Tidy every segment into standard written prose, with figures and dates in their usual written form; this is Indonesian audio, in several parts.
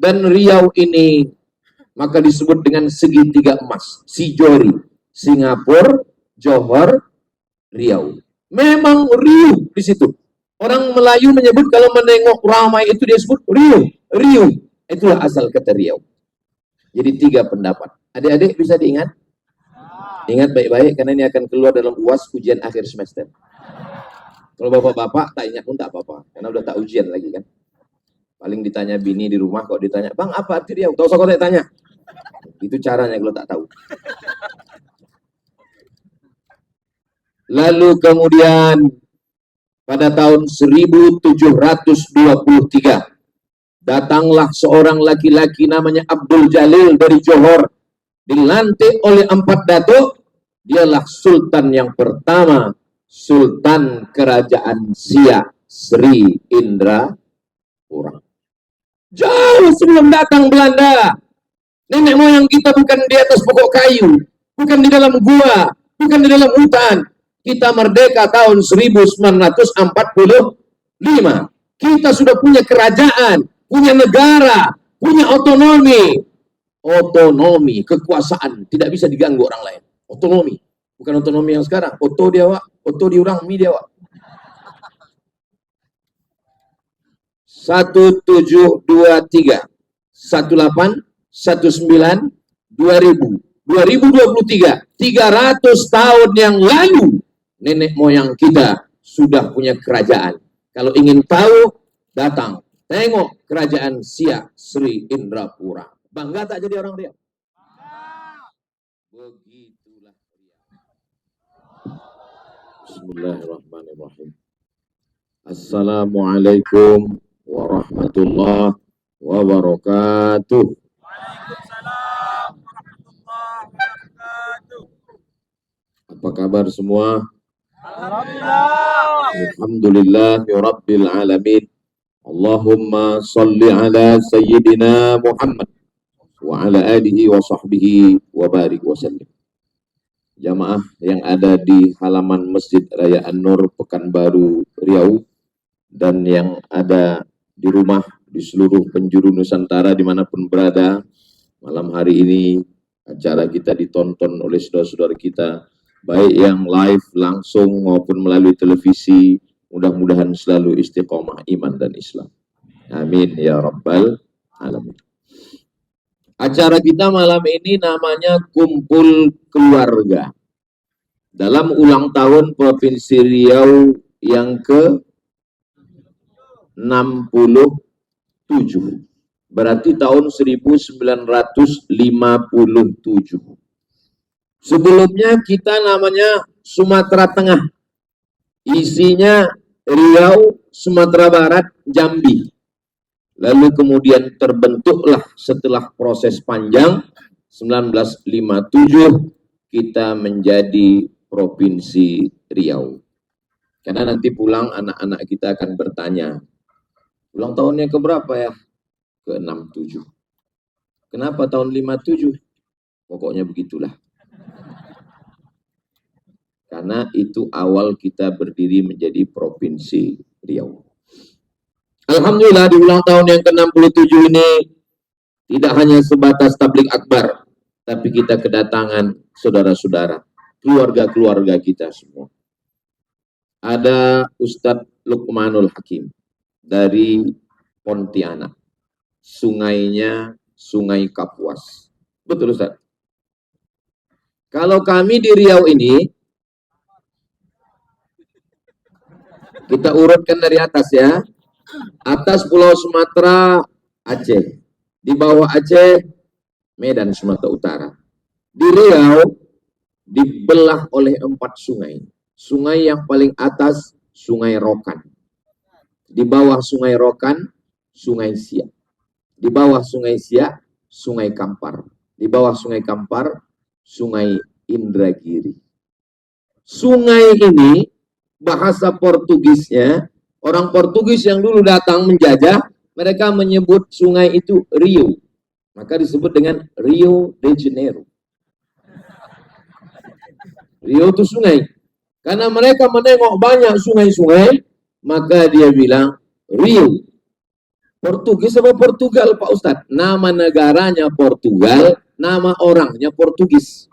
Dan Riau ini maka disebut dengan segitiga emas, Sijori, Singapura, Johor, Riau. Memang riuh di situ. Orang Melayu menyebut kalau menengok ramai itu dia sebut riuh, riuh. Itulah asal kata Riau. Jadi 3 pendapat. Adik-adik bisa diingat? Ingat baik-baik karena ini akan keluar dalam UAS ujian akhir semester. Kalau bapak-bapak tak ingat pun tak apa-apa, karena udah tak ujian lagi kan. Paling ditanya bini di rumah, kalau ditanya, bang apa arti Riau? Tahu kau tanya. Itu caranya kalau tak tahu. Lalu kemudian pada tahun 1723 datanglah seorang laki-laki namanya Abdul Jalil dari Johor, dilantik oleh 4 datuk. Dialah sultan yang pertama, Sultan Kerajaan Siak Sri Indrapura. Jauh sebelum datang Belanda. Nenek moyang kita bukan di atas pokok kayu, bukan di dalam gua, bukan di dalam hutan. Kita merdeka tahun 1945. Kita sudah punya kerajaan, punya negara, punya otonomi. Otonomi, kekuasaan, tidak bisa diganggu orang lain. Otonomi, bukan otonomi yang sekarang. Oto dia wak, oto diurang, mi dia wak. 1723, 18, 19, 2000, 2023, 300 tahun yang lalu nenek moyang kita sudah punya kerajaan. Kalau ingin tahu, datang, tengok kerajaan Siak Sri Indrapura. Bangga tak jadi orang Riau? Begitulah Riau. Bismillahirrahmanirrahim. Assalamualaikum warahmatullahi wabarakatuh. Waalaikumsalam warahmatullahi wabarakatuh. Apa kabar semua? Alhamdulillah. Alhamdulillahi rabbil alamin. Allahumma salli ala sayyidina Muhammad wa ala alihi wa sahbihi wa barik wa sallim. Jamaah yang ada di halaman Masjid Raya An-Nur Pekanbaru Riau dan yang ada di rumah di seluruh penjuru Nusantara dimanapun berada, malam hari ini acara kita ditonton oleh saudara-saudara kita, baik yang live langsung maupun melalui televisi. Mudah-mudahan selalu istiqomah iman dan Islam. Amin ya rabbal alamin. Acara kita malam ini namanya Kumpul Keluarga dalam ulang tahun Provinsi Riau yang ke-67. Berarti tahun 1957. Sebelumnya kita namanya Sumatera Tengah. Isinya Riau, Sumatera Barat, Jambi. Lalu kemudian terbentuklah setelah proses panjang 1957 kita menjadi Provinsi Riau. Karena nanti pulang anak-anak kita akan bertanya, ulang tahunnya keberapa ya? Ke-67. Kenapa tahun 57? Pokoknya begitulah. Karena itu awal kita berdiri menjadi Provinsi Riau. Alhamdulillah di ulang tahun yang ke-67 ini tidak hanya sebatas tablik akbar, tapi kita kedatangan saudara-saudara, keluarga-keluarga kita semua. Ada Ustadz Luqmanul Hakim dari Pontianak. Sungainya Sungai Kapuas. Betul Ustadz? Kalau kami di Riau ini, kita urutkan dari atas ya. Atas Pulau Sumatera, Aceh. Di bawah Aceh, Medan, Sumatera Utara. Di Riau, dibelah oleh 4 sungai. Sungai yang paling atas, Sungai Rokan. Di bawah Sungai Rokan, Sungai Siak. Di bawah Sungai Siak, Sungai Kampar. Di bawah Sungai Kampar, Sungai Indragiri. Sungai ini, bahasa Portugisnya, orang Portugis yang dulu datang menjajah, mereka menyebut sungai itu Rio. Maka disebut dengan Rio de Janeiro. Rio itu sungai. Karena mereka menengok banyak sungai-sungai, maka dia bilang Rio. Portugis apa Portugal, Pak Ustadz? Nama negaranya Portugal, nama orangnya Portugis.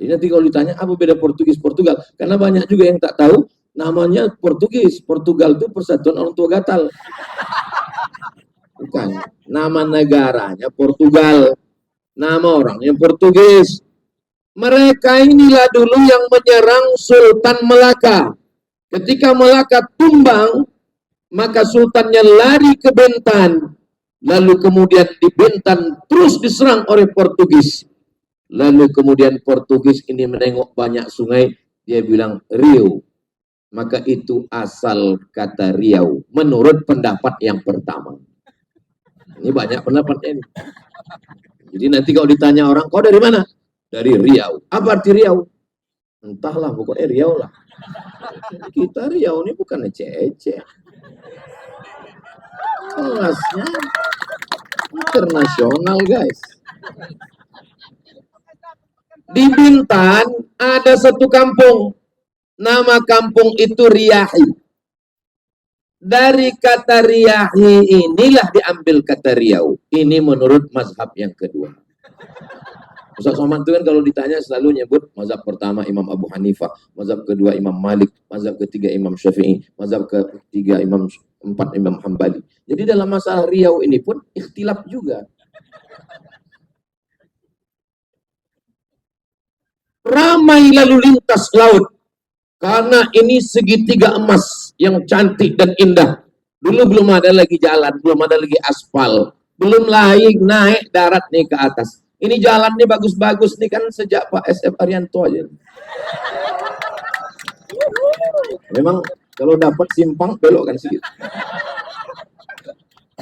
Jadi nanti kalau ditanya apa beda Portugis Portugal, karena banyak juga yang tak tahu namanya Portugis. Portugal itu Persatuan Orang Tua Gatal. Bukan. Nama negaranya Portugal. Nama orangnya Portugis. Mereka inilah dulu yang menyerang Sultan Melaka. Ketika Melaka tumbang, maka sultannya lari ke Bintan. Lalu kemudian di Bintan terus diserang oleh Portugis. Lalu kemudian Portugis ini menengok banyak sungai, dia bilang Rio. Maka itu asal kata Riau, menurut pendapat yang pertama. Ini banyak pendapatnya ini. Jadi nanti kalau ditanya orang, kau dari mana? Dari Riau. Apa arti Riau? Entahlah, pokoknya Riau lah. Kita Riau ini bukan ece-ece. Kelasnya internasional, guys. Di Bintan ada satu kampung. Nama kampung itu Riyahi. Dari kata Riyahi inilah diambil kata Riau. Ini menurut mazhab yang kedua. Ustaz Somad itu kan kalau ditanya selalu nyebut mazhab pertama Imam Abu Hanifah, mazhab kedua Imam Malik, mazhab ketiga Imam Syafi'i, mazhab ketiga empat Imam Hambali. Jadi dalam masalah Riau ini pun ikhtilaf juga. Ramai lalu lintas laut karena ini segitiga emas yang cantik dan indah. Dulu belum ada lagi jalan, belum ada lagi aspal, belum lagi naik darat nih ke atas. Ini jalan nih bagus-bagus nih kan sejak Pak SF Arianto aja. Memang kalau dapat simpang belok kan sedikit.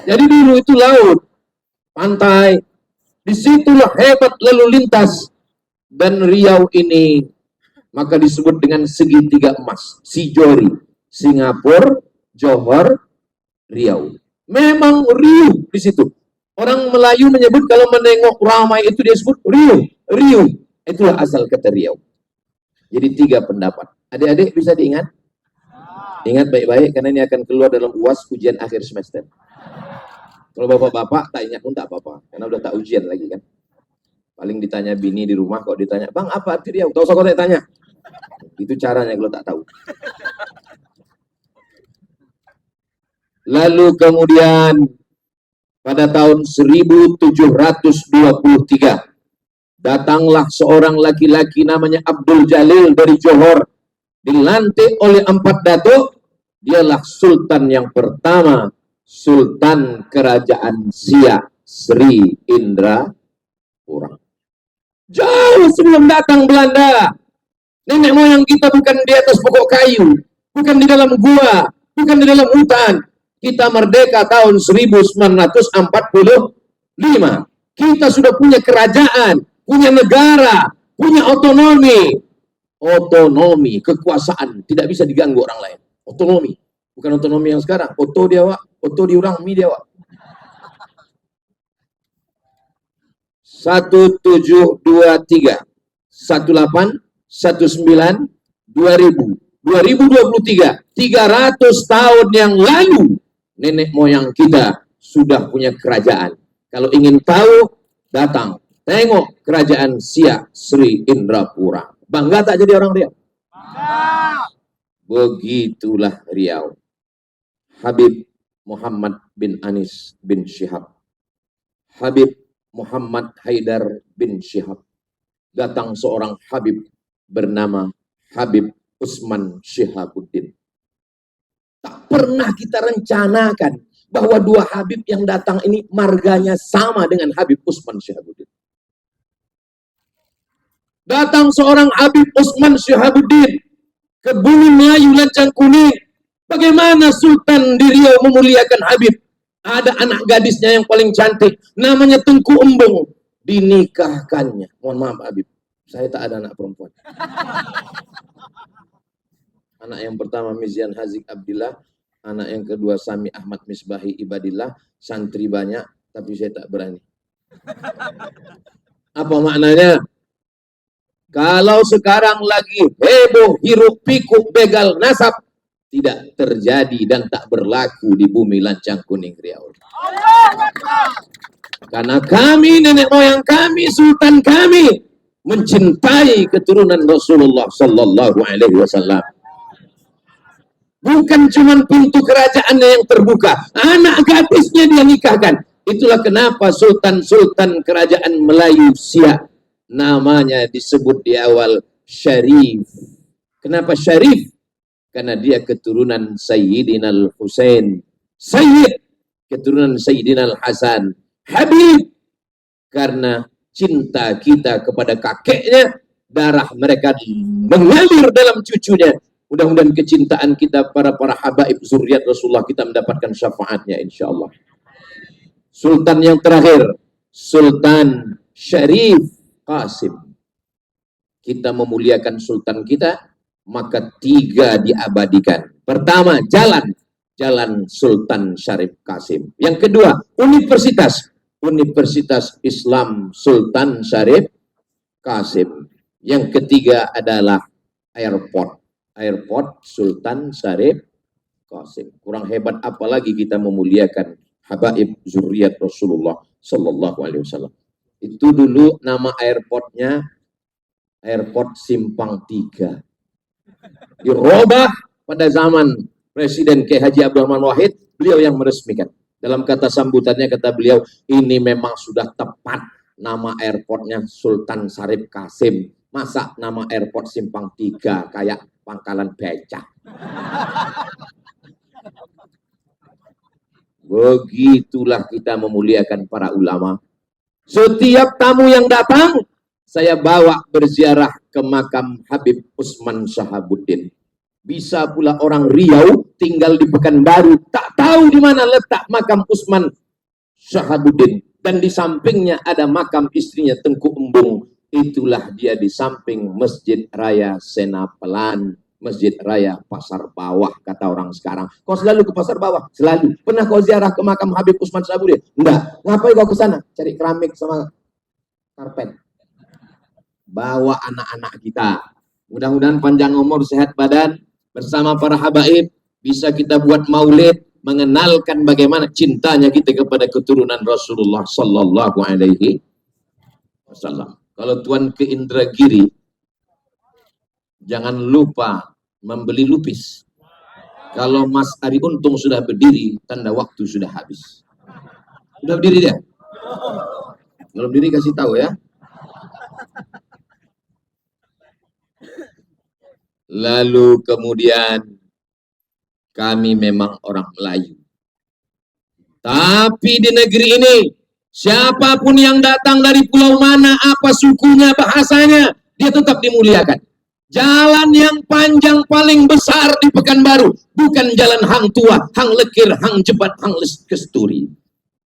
Jadi dulu itu laut, pantai, disitulah hebat lalu lintas. Dan Riau ini maka disebut dengan segitiga emas, Sijori, Singapura, Johor, Riau. Memang riuh di situ. Orang Melayu menyebut kalau menengok ramai itu dia sebut riuh, riuh. Itulah asal kata Riau. Jadi 3 pendapat. Adik-adik bisa diingat? Ingat baik-baik karena ini akan keluar dalam UAS ujian akhir semester. Kalau bapak-bapak tak ingat pun tak apa-apa, karena udah tak ujian lagi kan. Paling ditanya bini di rumah, kalau ditanya, bang apa arti Riau? Tahu kau tak tanya. Itu caranya kalau tak tahu. Lalu kemudian pada tahun 1723 datanglah seorang laki-laki namanya Abdul Jalil dari Johor, dilantik oleh 4 datuk. Dialah sultan yang pertama, Sultan Kerajaan Siak Sri Indrapura. Jauh sebelum datang Belanda. Nenek moyang kita bukan di atas pokok kayu, bukan di dalam gua, bukan di dalam hutan. Kita merdeka tahun 1945. Kita sudah punya kerajaan, punya negara, punya otonomi. Otonomi, kekuasaan, tidak bisa diganggu orang lain. Otonomi, bukan otonomi yang sekarang. Oto dia wak, oto diurang, mi dia wak. 1723, 18, 19, 2000, 2023, 300 tahun yang lalu nenek moyang kita sudah punya kerajaan. Kalau ingin tahu, datang, tengok kerajaan Siak Sri Indrapura. Bangga tak jadi orang Riau? Begitulah Riau. Habib Muhammad bin Anis bin Syihab, Habib Muhammad Haidar bin Syihab. Datang seorang Habib bernama Habib Usman Syihabuddin. Tak pernah kita rencanakan bahwa 2 Habib yang datang ini marganya sama dengan Habib Usman Syihabuddin. Datang seorang Habib Usman Syihabuddin ke bumi Melayu Lancang Kuning. Bagaimana Sultan di Riau memuliakan Habib? Ada anak gadisnya yang paling cantik, namanya Tengku Embung. Dinikahkannya. Mohon maaf Habib, saya tak ada anak perempuan. Anak yang pertama Mizian Hazik Abdillah, anak yang kedua Sami Ahmad Misbahi Ibadillah. Santri banyak, tapi saya tak berani. Apa maknanya? Kalau sekarang lagi heboh, hiruk pikuk, begal nasab, tidak terjadi dan tak berlaku di bumi Lancang Kuning Riau. Karena kami, nenek moyang kami, sultan kami mencintai keturunan Rasulullah Sallallahu Alaihi Wasallam. Bukan cuma pintu kerajaannya yang terbuka, anak gadisnya dia nikahkan. Itulah kenapa sultan-sultan kerajaan Melayu Siak namanya disebut di awal Syarif. Kenapa Syarif? Karena dia keturunan Sayyidina Al-Husain. Sayyid, keturunan Sayyidina Al-Hasan. Habib, karena cinta kita kepada kakeknya, darah mereka mengalir dalam cucunya. Mudah-mudahan kecintaan kita para habaib zuriat Rasulullah kita mendapatkan syafaatnya insyaallah. Sultan yang terakhir, Sultan Syarif Qasim. Kita memuliakan sultan kita, maka 3 diabadikan. Pertama, jalan Sultan Syarif Qasim. Yang kedua, Universitas Islam Sultan Syarif Qasim. Yang ketiga adalah airport Sultan Syarif Qasim. Kurang hebat apalagi kita memuliakan habaib zuriat Rasulullah Sallallahu Alaihi Wasallam. Itu dulu nama airportnya Airport Simpang 3. Dirubah pada zaman Presiden K. Haji Abdurrahman Wahid, beliau yang meresmikan. Dalam kata sambutannya kata beliau, ini memang sudah tepat nama airportnya Sultan Syarif Qasim. Masa nama airport Simpang 3 kayak pangkalan becak. Begitulah kita memuliakan para ulama. Setiap tamu yang datang, saya bawa berziarah ke makam Habib Usman Shahabuddin. Bisa pula orang Riau tinggal di Pekanbaru, tak tahu di mana letak makam Usman Shahabuddin. Dan di sampingnya ada makam istrinya Tengku Embung. Itulah dia di samping Masjid Raya Senapelan, Masjid Raya Pasar Bawah, kata orang sekarang. Kau selalu ke Pasar Bawah? Selalu. Pernah kau ziarah ke makam Habib Usman Shahabuddin? Enggak. Ngapain kau ke sana? Cari keramik sama karpet. Bawa anak-anak kita. Mudah-mudahan panjang umur, sehat badan. Bersama para habaib bisa kita buat maulid, mengenalkan bagaimana cintanya kita kepada keturunan Rasulullah Sallallahu Alaihi Wasallam. Kalau tuan ke Indragiri, jangan lupa membeli lupis. Kalau Mas Ari Untung sudah berdiri, tanda waktu sudah habis. Sudah berdiri dia? Kalau berdiri kasih tahu ya. Lalu kemudian kami memang orang Melayu. Tapi di negeri ini, siapapun yang datang dari pulau mana, apa sukunya, bahasanya, dia tetap dimuliakan. Jalan yang panjang paling besar di Pekanbaru bukan jalan Hang Tua, Hang Lekir, Hang Jebat, Hang Kesturi.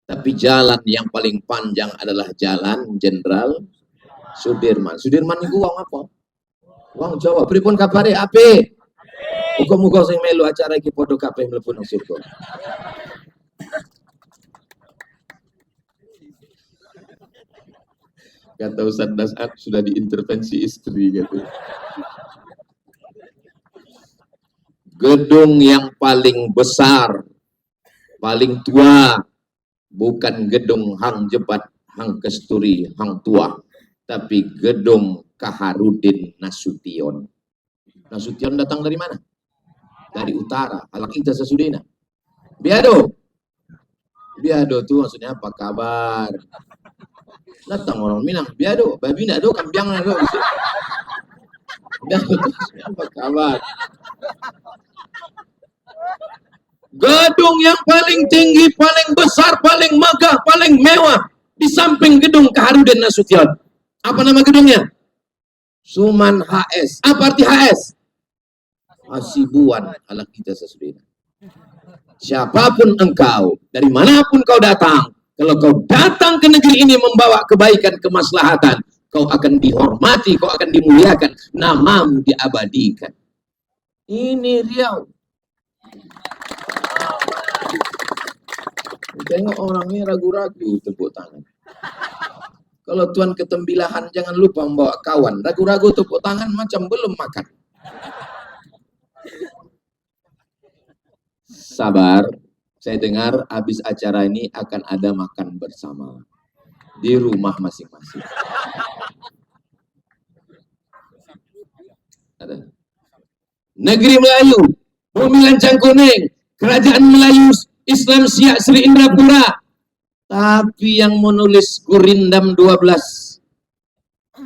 Tapi jalan yang paling panjang adalah jalan Jenderal Sudirman. Sudirman itu uang apa? Uang Jawa. Pripun kabare ape? Muga-muga sing melu acara iki padha kabeh mlebu nang surga. Kata Ustaz Dasat sudah diintervensi istri gitu. Gedung yang paling besar, paling tua, bukan gedung Hang Jebat, Hang Kesturi, Hang Tua, tapi gedung Kaharudin Nasution. Nasution datang dari mana? Dari utara, Alak Ita Sasudina. Biado itu maksudnya apa kabar? Datang orang Minang, biado, babi nak do, kambiang nak do. Biado itu apa kabar? Gedung yang paling tinggi, paling besar, paling megah, paling mewah di samping gedung Kaharudin Nasution. Apa nama gedungnya? Suman HS. Apa arti HS? Hasibuan ala kita sesudah. Siapapun engkau, dari manapun kau datang, kalau kau datang ke negeri ini membawa kebaikan, kemaslahatan, kau akan dihormati, kau akan dimuliakan, namamu diabadikan. Ini Riau. Tengok orangnya ragu-ragu, tepuk tangan. Kalau tuan ketembilahan jangan lupa membawa kawan. Ragu-ragu tepuk tangan macam belum makan. Sabar, saya dengar habis acara ini akan ada makan bersama di rumah masing-masing. Ada. Negeri Melayu, Bumi Lancang Kuning, Kerajaan Melayu Islam Siak Sri Indrapura. Tapi yang menulis Gurindam 12.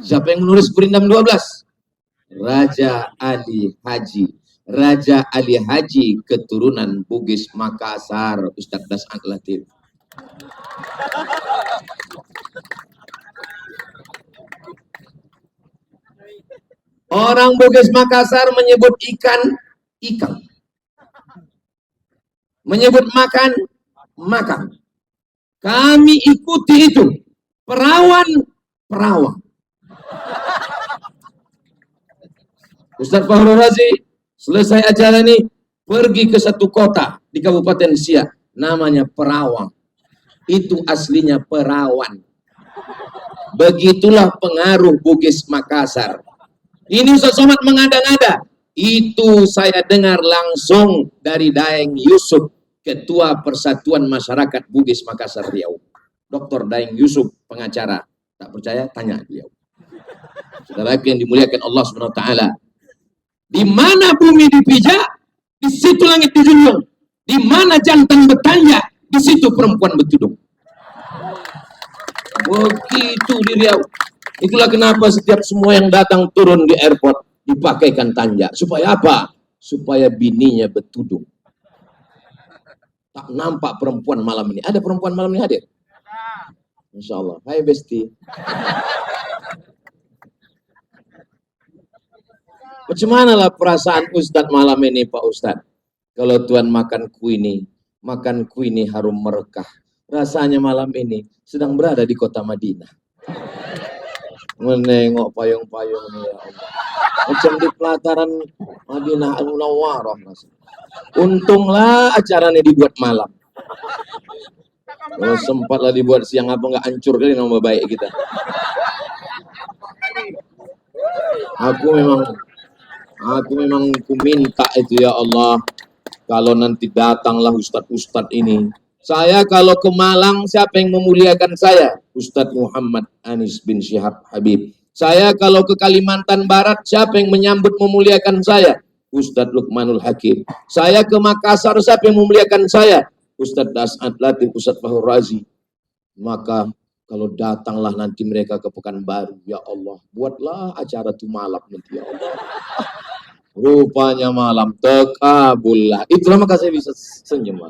Siapa yang menulis Gurindam 12? Raja Ali Haji. Raja Ali Haji keturunan Bugis Makassar, Ustaz Das'ad Latif. Orang Bugis Makassar menyebut ikan, ikan. Menyebut makan, makan. Kami ikuti itu. Perawan, perawang. Ustaz Fahru Razi selesai acara ini pergi ke satu kota di Kabupaten Siak, namanya Perawang. Itu aslinya perawan. Begitulah pengaruh Bugis Makassar. Ini Ustaz Somad mengada-ngada. Itu saya dengar langsung dari Daeng Yusuf, Ketua Persatuan Masyarakat Bugis Makassar Riau. Dr. Daeng Yusuf, pengacara. Tak percaya, tanya beliau. Saudara yang dimuliakan Allah Subhanahu wa taala. Di mana bumi dipijak, di situ langit dijunjung. Di mana jantan bertanya, di situ perempuan bertudung. Begitu di Riau. Itulah kenapa setiap semua yang datang turun di airport dipakaikan tanja. Supaya apa? Supaya bininya bertudung. Tak nampak perempuan malam ini. Ada perempuan malam ini hadir? Insya Allah. Hai Besti. Bagaimana perasaan Ustadz malam ini Pak Ustadz? Kalau Tuhan makan kuini harum merekah. Rasanya malam ini sedang berada di kota Madinah. Menengok payung-payung ini ya Allah. Macam di pelataran Madinah Al-Munawwarah. Untunglah acaranya dibuat malam. Kalau sempatlah dibuat siang apa nggak hancur kali nama baik kita. Aku memang minta itu ya Allah. Kalau nanti datanglah Ustadz ini. Saya kalau ke Malang, siapa yang memuliakan saya? Ustadz Muhammad Anis bin Syihab Habib. Saya kalau ke Kalimantan Barat, siapa yang menyambut memuliakan saya? Ustadz Luqmanul Hakim. Saya ke Makassar, siapa yang memuliakan saya? Ustadz Das'ad Latif, Ustadz Fahru Razi. Maka kalau datanglah nanti mereka ke Pekanbaru, ya Allah, buatlah acara itu malam nanti ya Allah. Rupanya malam tekabullah. Itulah maka saya bisa senyum.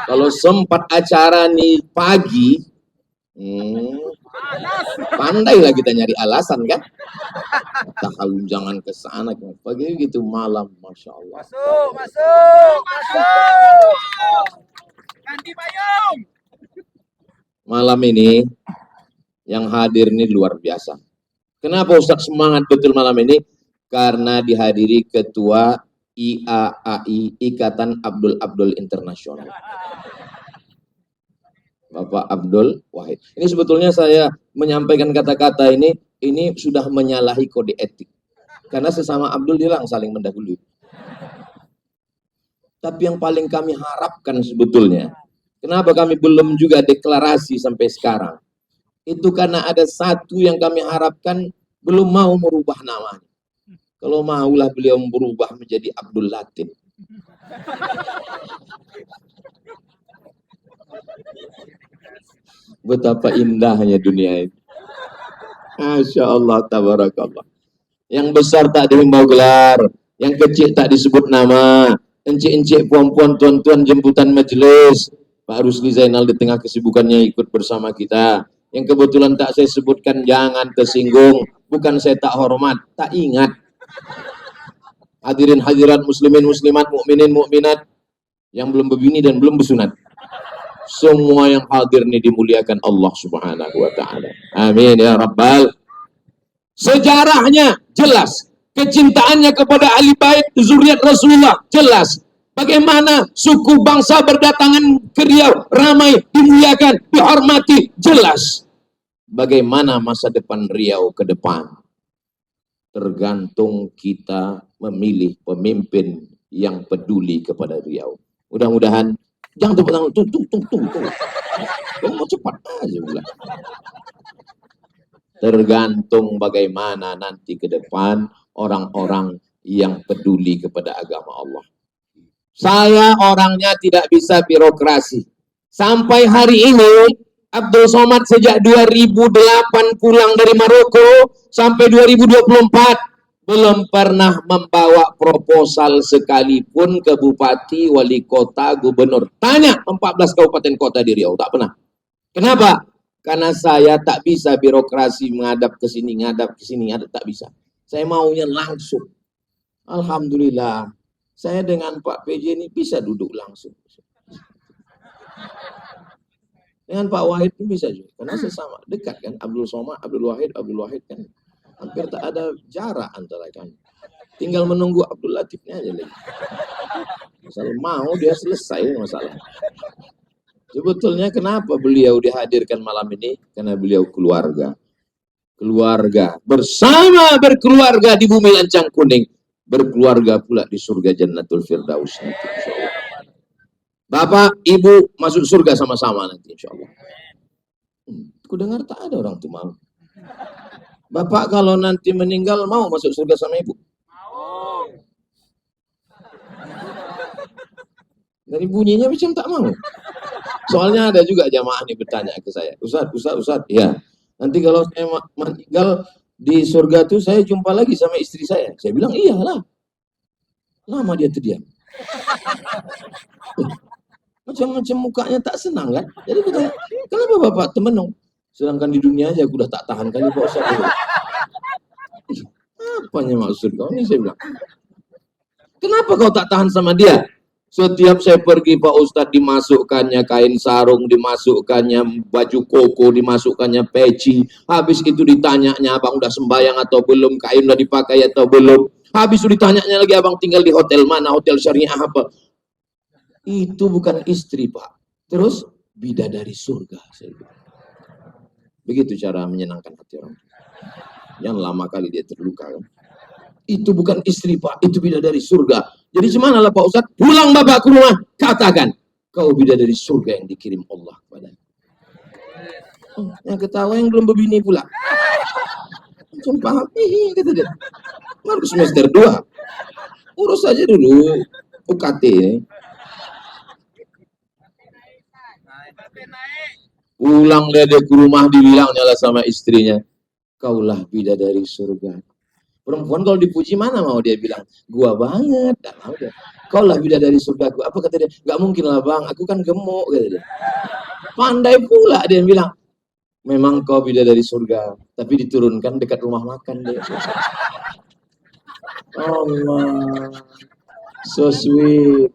Kalau sempat acara nih pagi, pandailah kita nyari alasan kan. Tahu jangan ke sana, pagi gitu malam, masya Allah. Masuk. Ganti payung. Malam ini yang hadir ini luar biasa. Kenapa Ustaz semangat betul malam ini? Karena dihadiri Ketua IAAI, Ikatan Abdul Internasional. Bapak Abdul Wahid. Ini sebetulnya saya menyampaikan kata-kata ini sudah menyalahi kode etik. Karena sesama Abdul dilarang saling mendahului. Tapi yang paling kami harapkan sebetulnya, kenapa kami belum juga deklarasi sampai sekarang? Itu karena ada satu yang kami harapkan belum mau merubah namanya. Kalau maulah beliau berubah menjadi Abdul Latif. Betapa indahnya dunia ini. Masya Allah, tabarakallah. Yang besar tak dihimbau gelar, yang kecil tak disebut nama, encik-encik, puan-puan, tuan-tuan jemputan majelis. Pak Rusli Zainal di tengah kesibukannya ikut bersama kita. Yang kebetulan tak saya sebutkan, jangan tersinggung. Bukan saya tak hormat, tak ingat. Hadirin hadirat muslimin muslimat, mukminin mukminat yang belum berbini dan belum bersunat. Semua yang hadir ini dimuliakan Allah Subhanahu wa taala. Amin ya rabbal. Sejarahnya jelas, kecintaannya kepada ahli bait zuriat Rasulullah jelas. Bagaimana suku bangsa berdatangan ke Riau, ramai, dimuliakan, dihormati, jelas. Bagaimana masa depan Riau ke depan? Tergantung kita memilih pemimpin yang peduli kepada Riau. Mudah-mudahan jangan tepuk tangan, tung. Kamu mau cepat aja bilang. Tergantung bagaimana nanti ke depan orang-orang yang peduli kepada agama Allah. Saya orangnya tidak bisa birokrasi. Sampai hari ini, Abdul Somad sejak 2008 pulang dari Maroko sampai 2024 belum pernah membawa proposal sekalipun ke bupati, wali kota, gubernur. Tanya 14 kabupaten kota di Riau, tak pernah. Kenapa? Karena saya tak bisa birokrasi menghadap ke sini, tak bisa. Saya maunya langsung. Alhamdulillah, saya dengan Pak PJ ini bisa duduk langsung. Dengan Pak Wahid pun bisa juga, karena sesama, dekat kan, Abdul Somad, Abdul Wahid kan, hampir tak ada jarak antara kami. Tinggal menunggu Abdul Latifnya aja lagi. Asal mau dia selesai masalah. Sebetulnya kenapa beliau dihadirkan malam ini? Karena beliau keluarga. Keluarga. Bersama berkeluarga di bumi lancang kuning. Berkeluarga pula di surga Jannatul Firdaus nanti insyaallah. Bapak, Ibu masuk surga sama-sama nanti insyaallah. Aku dengar tak ada orang tuh mau. Bapak kalau nanti meninggal mau masuk surga sama Ibu? Mau. Dari bunyinya macam tak mau. Soalnya ada juga jamaah nih bertanya ke saya, Ustaz, ya. Nanti kalau saya meninggal di surga tuh saya jumpa lagi sama istri saya. Saya bilang iyalah. Lama dia terdiam. Macam-macam mukanya tak senang kan? Jadi kita, kenapa Bapak temenung? Sedangkan di dunia aja aku udah tak tahan kali Pak Ustaz. Apanya maksud kau ini, saya bilang. Kenapa kau tak tahan sama dia? Setiap saya pergi Pak Ustadz dimasukkannya kain sarung, dimasukkannya baju koko, dimasukkannya peci. Habis itu ditanyanya abang udah sembahyang atau belum, kain udah dipakai atau belum. Habis itu ditanyanya lagi abang tinggal di hotel mana, hotel syariah apa. Itu bukan istri Pak. Terus bidadari surga. Saya bilang. Begitu cara menyenangkan hati orang. Jangan lama kali dia terluka kan. Itu bukan istri Pak, itu bidadari surga. Jadi gimana lah Pak Ustadz? Pulang Bapak ke rumah, katakan, kau bidadari surga yang dikirim Allah kepada. Yang ketawa yang belum berbini pula. Sumpah, kata dia. Baru semester 2. Urus aja dulu UKT. Pulang dia ke rumah, dibilangnya lah sama istrinya, kaulah bidadari surga. Perempuan kalau dipuji mana mau dia bilang, gua banget, tak mau dia. Kau lah bidadari surgaku. Apa kata dia? Gak mungkin lah bang, aku kan gemuk, kata dia. Pandai pula dia bilang, memang kau bidadari surga, tapi diturunkan dekat rumah makan dia. Allah, so sweet.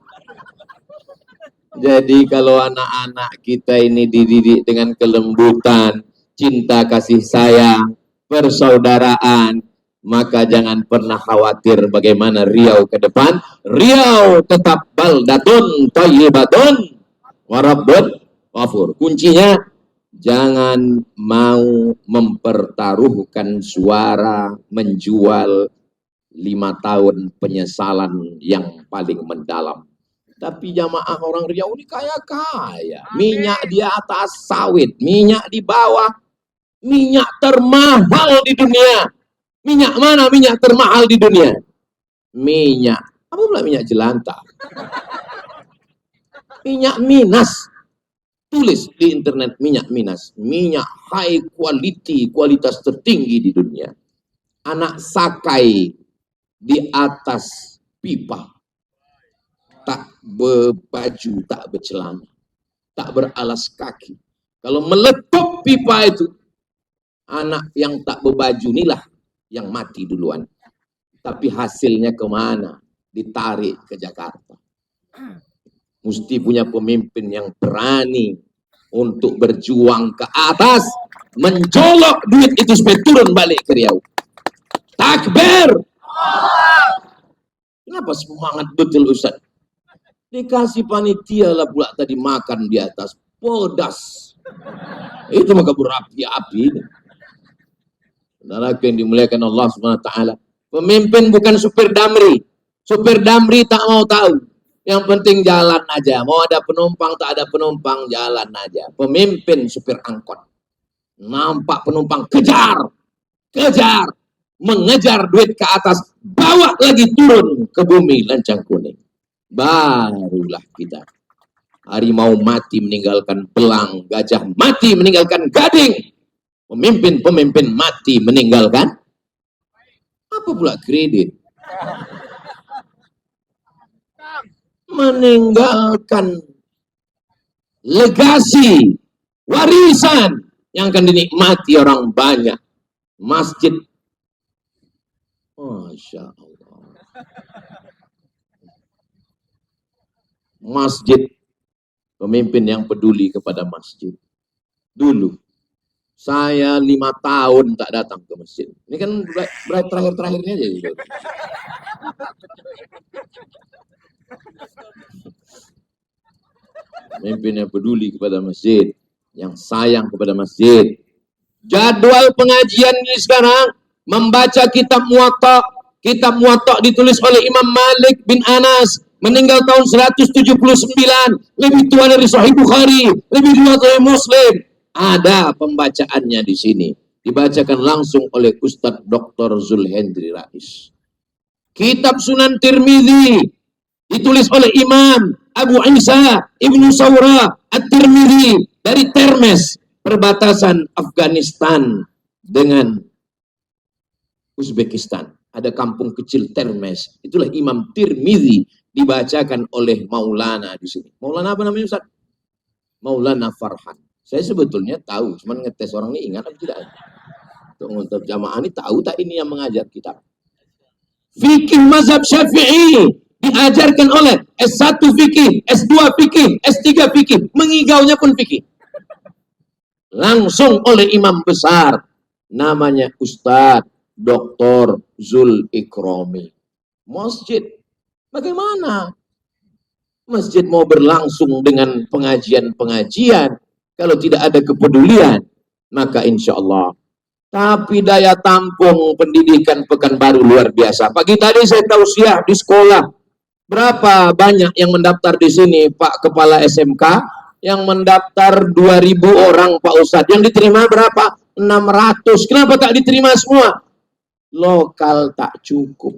Jadi kalau anak-anak kita ini dididik dengan kelembutan, cinta kasih sayang, persaudaraan, maka jangan pernah khawatir bagaimana Riau ke depan. Riau tetap baldatun thayyibatun wa rabbun ghafur. Kuncinya jangan mau mempertaruhkan suara, menjual 5 tahun penyesalan yang paling mendalam. Tapi jamaah orang Riau ini kaya-kaya. Minyak di atas sawit, minyak di bawah, minyak termahal di dunia. Minyak mana minyak termahal di dunia? Minyak. Apa pula minyak jelantah? Minyak Minas. Tulis di internet minyak Minas. Minyak high quality, kualitas tertinggi di dunia. Anak sakai di atas pipa. Tak berbaju, tak bercelana. Tak beralas kaki. Kalau meletup pipa itu, anak yang tak berbaju inilah yang mati duluan. Tapi hasilnya kemana? Ditarik ke Jakarta. Mesti punya pemimpin yang berani untuk berjuang ke atas, mencolok duit itu supaya turun balik ke Riau. Takbir! Kenapa semangat betul Ustaz? Dikasih panitia lah pula tadi makan di atas. Pedas. Itu maka berapi-api. Saudara yang dimuliakan Allah SWT. Pemimpin bukan supir damri. Supir damri tak mau tahu. Yang penting jalan aja. Mau ada penumpang, tak ada penumpang, jalan aja. Pemimpin supir angkot. Nampak penumpang, kejar. Kejar. Mengejar duit ke atas. Bawa lagi turun ke bumi lancang kuning. Barulah kita. Harimau mati meninggalkan belang. Gajah mati meninggalkan gading. Pemimpin-pemimpin mati meninggalkan. Apa pula kredit? Meninggalkan legasi, warisan yang akan dinikmati orang banyak. Masjid, Masya Allah. Masjid, pemimpin yang peduli kepada masjid. Dulu, saya 5 tahun tak datang ke masjid. Ini kan terakhir-terakhirnya aja. Gitu. Pemimpin yang peduli kepada masjid, yang sayang kepada masjid. Jadwal pengajian ini sekarang membaca kitab Muwatta. Kitab Muwatta ditulis oleh Imam Malik bin Anas, meninggal tahun 179, lebih tua dari Sahih Bukhari, lebih tua dari Muslim. Ada pembacaannya di sini. Dibacakan langsung oleh Ustadz Dr. Zulhendri Rais. Kitab Sunan Tirmidzi ditulis oleh Imam Abu Isa Ibnu Sawra At-Tirmidzi dari Termes, perbatasan Afghanistan dengan Uzbekistan. Ada kampung kecil Termes. Itulah Imam Tirmidzi, dibacakan oleh Maulana di sini. Maulana apa namanya Ustaz? Maulana Farhan. Saya sebetulnya tahu, cuman ngetes orang ini ingat atau tidak. Untuk jamaah ini tahu tak ini yang mengajar kita. Fikih mazhab Syafi'i diajarkan oleh S1 fikih, S2 fikih, S3 fikih, mengigaunya pun fikih. Langsung oleh imam besar, namanya Ustadz Dr. Zul Ikrami. Masjid, bagaimana? Masjid mau berlangsung dengan pengajian-pengajian, kalau tidak ada kepedulian, maka insya Allah. Tapi daya tampung pendidikan Pekanbaru luar biasa. Pagi tadi saya tausiah di sekolah. Berapa banyak yang mendaftar di sini, Pak Kepala SMK? Yang mendaftar 2.000 orang, Pak Ustadz. Yang diterima berapa? 600. Kenapa tak diterima semua? Lokal tak cukup.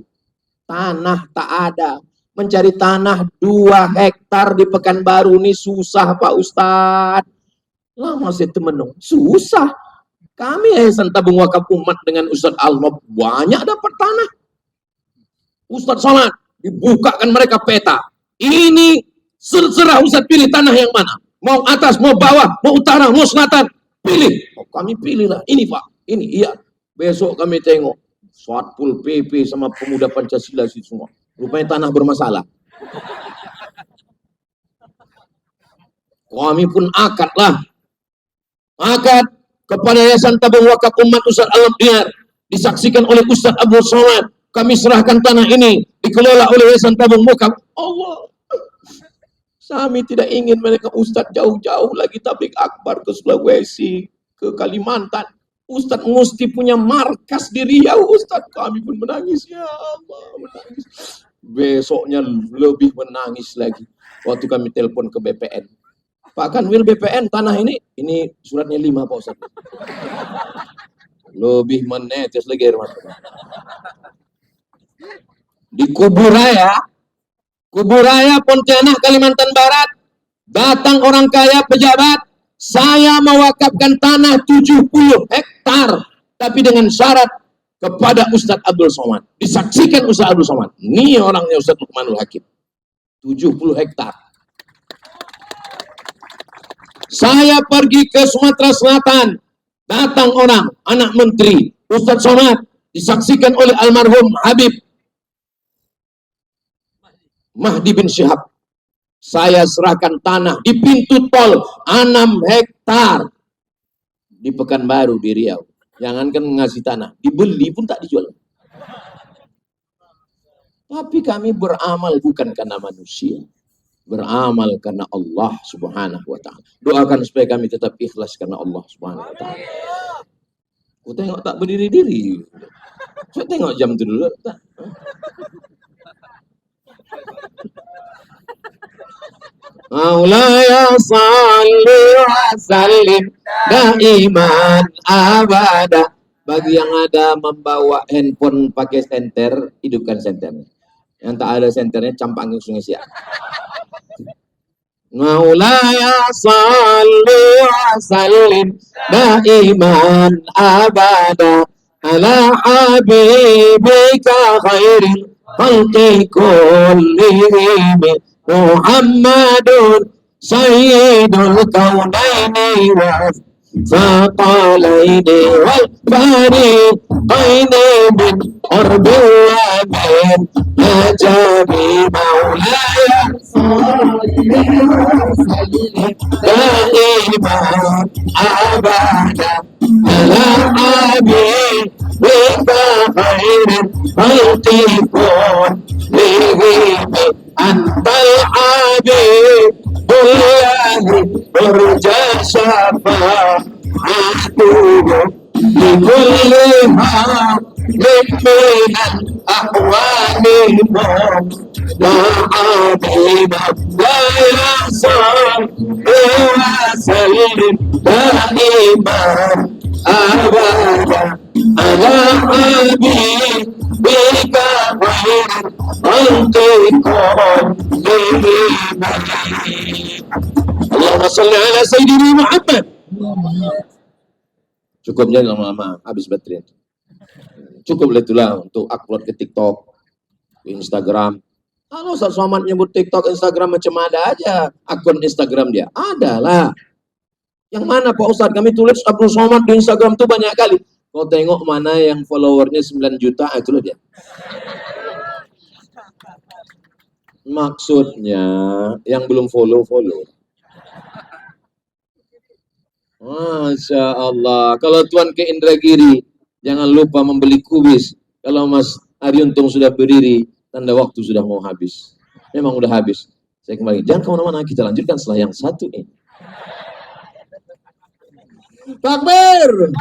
Tanah tak ada. Mencari tanah 2 hektar di Pekanbaru ini susah, Pak Ustadz. Lama saya temenung. Susah. Kami Yayasan Tabung Wakaf Umat dengan Ustadz Al-Nob banyak dapat tanah. Ustadz Somad, dibukakan mereka peta. Ini serah Ustadz pilih tanah yang mana. Mau atas, mau bawah, mau utara, mau selatan. Pilih. Oh, kami pilihlah. Ini Pak, ini iya. Besok kami tengok. Satpol PP sama pemuda Pancasila sih semua. Rupanya tanah bermasalah. Kami pun akad lah. Akad kepada Yayasan Tabung Wakaf Umat Ustadz Al-Nob, disaksikan oleh Ustadz Abdul Somad. Kami serahkan tanah ini dikelola oleh Yayasan Tabung Wakaf. Allah, kami tidak ingin mereka Ustadz jauh-jauh lagi tablik akbar ke Sulawesi, ke Kalimantan. Ustadz mesti punya markas di Riau. Ustadz, kami pun menangis, ya Allah, menangis. Besoknya lebih menangis lagi waktu kami telepon ke BPN. Pak Kanwil BPN, tanah ini suratnya 5 Pak Ustadz. Lebih menetes lagi air mata. Di Kuburaya, Pontianak, Kalimantan Barat, datang orang kaya pejabat, saya mewakafkan tanah 70 hektar, tapi dengan syarat kepada Ustadz Abdul Somad. Disaksikan Ustadz Abdul Somad. Ini orangnya Ustadz Lukmanul Hakim. 70 hektar. Saya pergi ke Sumatera Selatan, datang orang, anak menteri, Ustadz Somad, disaksikan oleh almarhum Habib Mahdi bin Syihab. Saya serahkan tanah di pintu tol 6 hektar di Pekanbaru di Riau. Jangankan ngasih tanah, dibeli pun tak dijual. Tapi kami beramal bukan karena manusia. Beramal karena Allah Subhanahu wa ta'ala. Doakan supaya kami tetap ikhlas karena Allah Subhanahu wa ta'ala. Aku tengok tak berdiri-diri. Saya tengok jam itu dulu. Tak. Maulaya salli wa sallim daiman abada. Bagi yang ada membawa handphone pakai senter, hidupkan senternya. Yang tak ada senternya, campangin sungai Siak. Maulaya salli wa sallim daiman abada ala habibika khairil khalqi kullihim Muhammadun sayyidul kaunaini wa thaqalaini wal fariqaini min qurbil wa min najabi maulaya daiman abada ala habibika khairil khalqi kullihim antal habibullah urja syafa'atuhu likulli halik minal ahwani ma'abima la yasar wa sallim daiman abada ala habibika khairil khalqi kullihim. Allahumma salli ala Sayyidina Muhammad. Cukupnya lama-lama habis baterai. Cukup itulah untuk upload ke TikTok, ke Instagram. Kalau Ustaz Somad nyebut TikTok, Instagram macam ada aja. Akun Instagram dia ada lah. Yang mana Pak Ustaz? Kami tulis Abdul Somad di Instagram tuh banyak kali. Kau tengok mana yang followernya 9 juta, itulah dia. Maksudnya yang belum follow. Masya Allah. Kalau Tuan ke Indragiri, jangan lupa membeli kubis. Kalau Mas Ariuntung sudah berdiri, tanda waktu sudah mau habis. Memang udah habis. Saya kembali. Jangan kemana-mana, kita lanjutkan setelah yang satu ini. Takbir!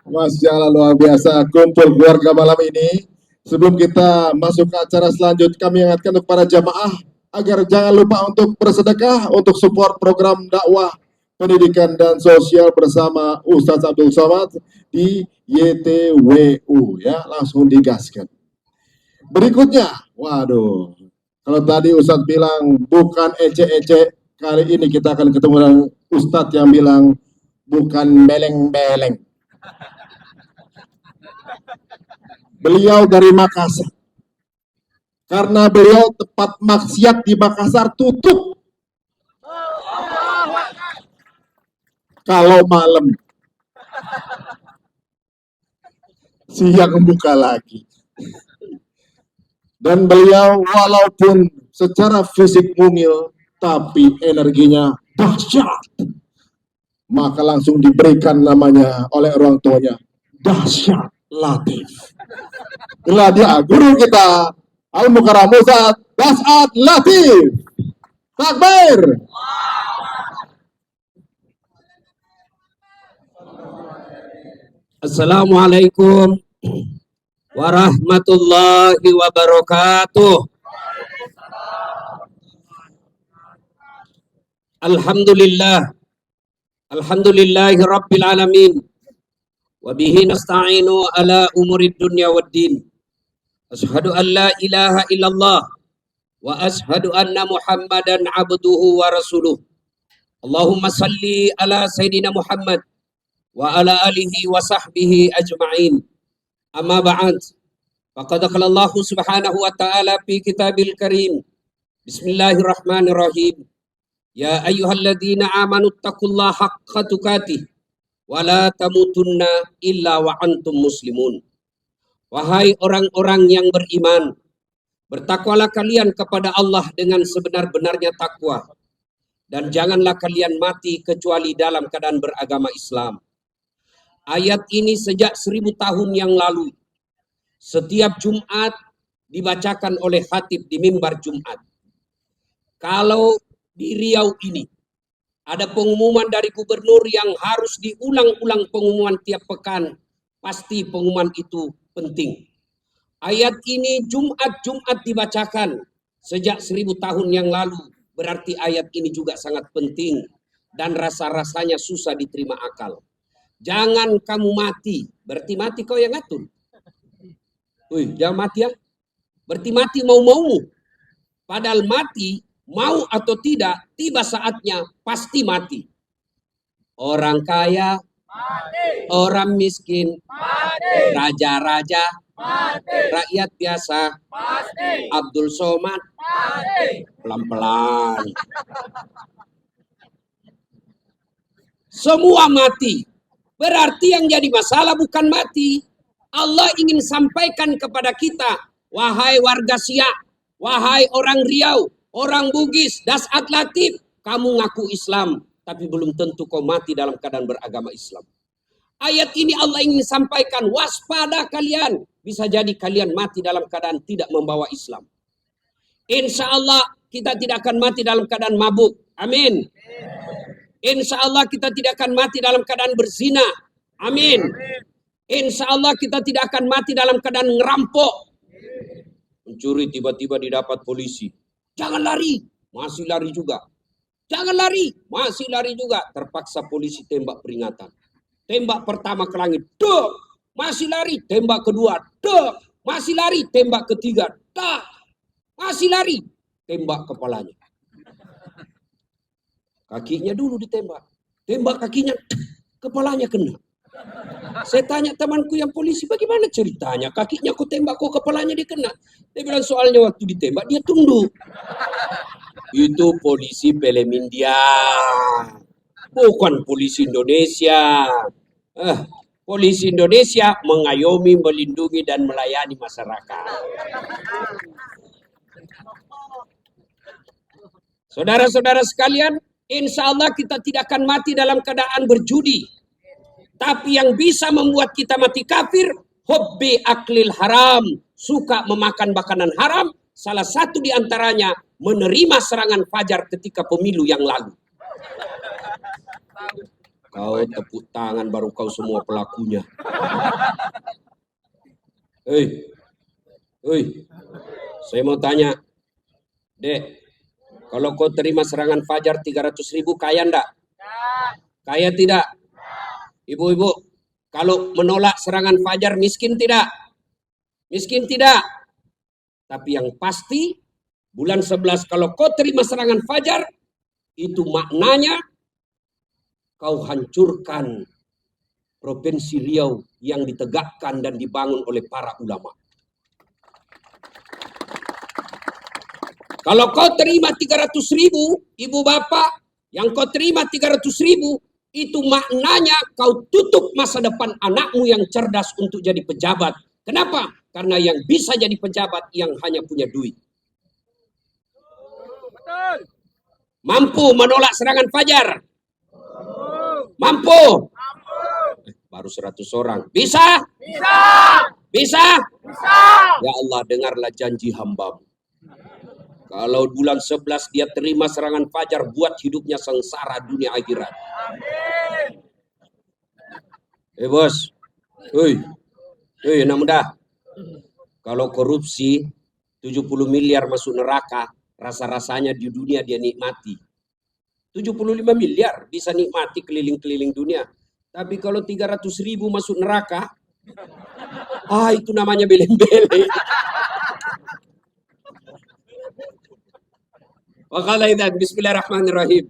Masya Allah, luar biasa kumpul keluarga malam ini. Sebelum kita masuk ke acara selanjutnya, kami ingatkan kepada jamaah agar jangan lupa untuk bersedekah untuk support program dakwah pendidikan dan sosial bersama Ustadz Abdul Somad di YTWU, ya, langsung digaskan. Berikutnya, waduh, kalau tadi Ustadz bilang bukan ece-ece, kali ini kita akan ketemu dengan Ustadz yang bilang bukan beleng-beleng. Beliau dari Makassar. Karena beliau tempat maksiat di Makassar tutup kalau malam, siang buka lagi. Dan beliau walaupun secara fisik mungil, tapi energinya dahsyat. Maka langsung diberikan namanya oleh orang tuanya, Dahsyat Latif. Inilah dia guru kita, Al-Mukarram Ustadz Dahsyat Latif. Takbir. Assalamualaikum warahmatullahi wabarakatuh. Alhamdulillahi rabbil alamin. Wabihi nasta'inu ala umurid dunya waddin. Ashhadu an la ilaha illallah wa ashhadu anna Muhammadan abduhu wa rasuluh. Allahumma salli ala Sayyidina Muhammad wa ala alihi wa sahbihi ajma'in. Amma ba'd. Faqad qala Allah subhanahu wa ta'ala fi kitabil karim. Bismillahirrahmanirrahim. Ya ayyuhalladzina amanu taqullaha haqqa tuqatih wa la tamutunna illa wa antum muslimun. Wahai orang-orang yang beriman, bertakwalah kalian kepada Allah dengan sebenar-benarnya takwa, dan janganlah kalian mati kecuali dalam keadaan beragama Islam. Ayat ini sejak 1000 tahun yang lalu, setiap Jumat dibacakan oleh khatib di mimbar Jumat. Kalau di Riau ini ada pengumuman dari gubernur yang harus diulang-ulang pengumuman tiap pekan, pasti pengumuman itu penting. Ayat ini Jumat dibacakan sejak 1000 tahun yang lalu berarti ayat ini juga sangat penting dan rasa-rasanya susah diterima akal. Jangan kamu mati, berarti mati kau yang ngatur. Wih, jangan mati ya. Berarti mati mau-maumu. Padahal mati, mau atau tidak, tiba saatnya pasti mati. Orang kaya, Mati. orang miskin, Mati. raja-raja, Mati. rakyat biasa, Mati. Abdul Somad, Mati. pelan-pelan. Semua mati. Berarti yang jadi masalah bukan mati. Allah ingin sampaikan kepada kita, wahai warga Siak, wahai orang Riau, orang Bugis, Dasat Latif, kamu ngaku Islam, tapi belum tentu kau mati dalam keadaan beragama Islam. Ayat ini Allah ingin sampaikan, waspada kalian. Bisa jadi kalian mati dalam keadaan tidak membawa Islam. Insya Allah kita tidak akan mati dalam keadaan mabuk. Amin. Insya Allah kita tidak akan mati dalam keadaan berzina. Amin. Insya Allah kita tidak akan mati dalam keadaan ngerampok. Mencuri tiba-tiba didapat polisi. Jangan lari. Masih lari juga. Jangan lari. Masih lari juga. Terpaksa polisi tembak peringatan. Tembak pertama ke langit. Dek. Masih lari. Tembak kedua. Dek. Masih lari. Tembak ketiga. Dak. Masih lari. Tembak kepalanya. Kakinya dulu ditembak. Tembak kakinya. Kepalanya kena. Saya tanya temanku yang polisi, bagaimana ceritanya? Kakinya aku tembak, kok kepalanya dia kena? Dia bilang soalnya waktu ditembak dia tunduk. Itu polisi film India, bukan polisi Indonesia. Polisi Indonesia mengayomi, melindungi, dan melayani masyarakat. Saudara-saudara sekalian, insya Allah kita tidak akan mati dalam keadaan berjudi. Tapi yang bisa membuat kita mati kafir, hobbi aklil haram, suka memakan makanan haram. Salah satu di antaranya menerima serangan fajar ketika pemilu yang lalu. Kau tepuk tangan baru kau semua pelakunya. Hei, saya mau tanya, Dek, kalau kau terima serangan fajar 300.000 kaya enggak? Kaya tidak? Ibu-ibu, kalau menolak serangan fajar miskin tidak? Miskin tidak. Tapi yang pasti, bulan 11 kalau kau terima serangan fajar, itu maknanya kau hancurkan Provinsi Riau yang ditegakkan dan dibangun oleh para ulama. Kalau kau terima 300.000, ibu bapak, yang kau terima 300.000, itu maknanya kau tutup masa depan anakmu yang cerdas untuk jadi pejabat. Kenapa? Karena yang bisa jadi pejabat yang hanya punya duit. Betul. Mampu menolak serangan fajar. Mampu. Baru 100 orang. Bisa? Bisa. Bisa? Bisa. Ya Allah, dengarlah janji hamba-Mu. Kalau bulan 11 dia terima serangan fajar, buat hidupnya sengsara dunia akhirat. Amin. Bos. Anak muda. Kalau korupsi 70 miliar masuk neraka, rasa-rasanya di dunia dia nikmati. 75 miliar bisa nikmati keliling-keliling dunia. Tapi kalau 300.000 masuk neraka, itu namanya beleng-beleng. Wa qala idzan bismillahirrahmanirrahim.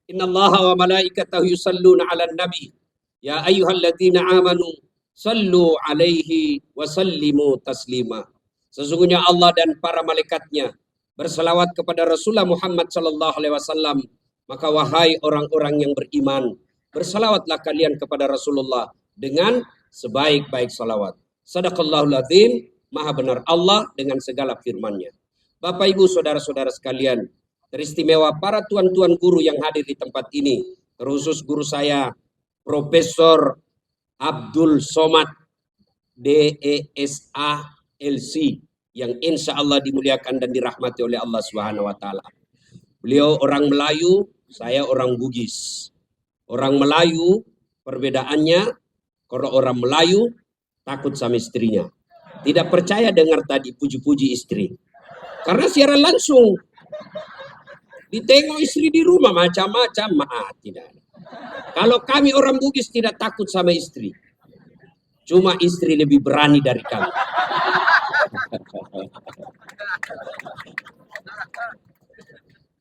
Innallaha wa malaikatahu yusalluna 'alan nabi. Ya ayyuhalladzina amanu sallu 'alaihi wa sallimu taslima. Sesungguhnya Allah dan para malaikatnya berselawat kepada Rasulullah Muhammad sallallahu alaihi wasallam. Maka wahai orang-orang yang beriman, bersalawatlah kalian kepada Rasulullah dengan sebaik-baik salawat. Sadaqallahul azim, maha benar Allah dengan segala firman-Nya. Bapak Ibu saudara-saudara sekalian, teristimewa para tuan-tuan guru yang hadir di tempat ini, terkhusus guru saya Profesor Abdul Somad DESA LC yang insya Allah dimuliakan dan dirahmati oleh Allah Subhanahu wa taala. Beliau orang Melayu, saya orang Bugis. Orang Melayu perbedaannya, kalau orang Melayu takut sama istrinya. Tidak percaya dengar tadi puji-puji istri. Karena siaran langsung. Ditengok istri di rumah macam-macam, tidak. Kalau kami orang Bugis tidak takut sama istri. Cuma istri lebih berani dari kami.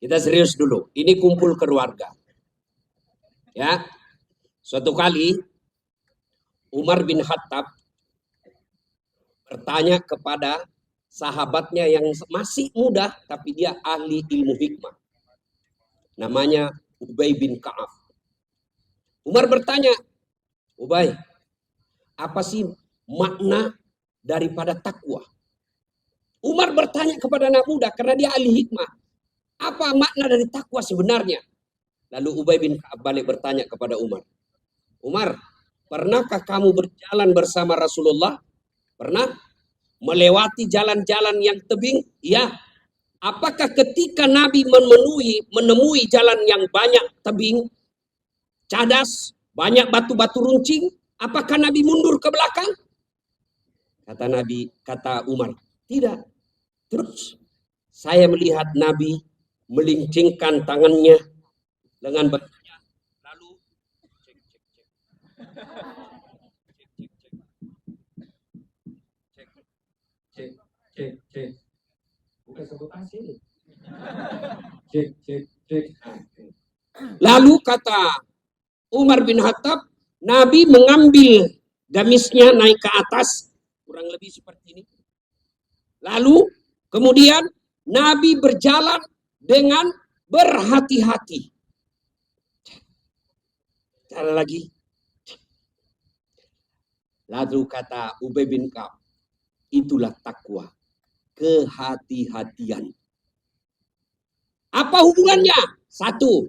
Kita serius dulu. Ini kumpul keluarga. Ya. Suatu kali Umar bin Khattab bertanya kepada sahabatnya yang masih muda tapi dia ahli ilmu hikmah. Namanya Ubay bin Ka'ab. Umar bertanya, Ubay, apa sih makna daripada takwa? Umar bertanya kepada anak muda karena dia ahli hikmah. Apa makna dari takwa sebenarnya? Lalu Ubay bin Ka'ab balik bertanya kepada Umar. Umar, pernahkah kamu berjalan bersama Rasulullah? Pernah? Melewati jalan-jalan yang tebing? Ya. Apakah ketika Nabi menemui jalan yang banyak tebing, cadas, banyak batu-batu runcing, apakah Nabi mundur ke belakang? Kata Umar, tidak. Terus saya melihat Nabi melincingkan tangannya dengan bertanya, lalu cek. Bukan sabotase. Cek. Lalu kata Umar bin Khattab, Nabi mengambil gamisnya naik ke atas, kurang lebih seperti ini. Lalu kemudian Nabi berjalan dengan berhati-hati. Cara lagi. Lalu kata Ubay bin Ka'ab, itulah takwa, kehati-hatian. Apa hubungannya? Satu,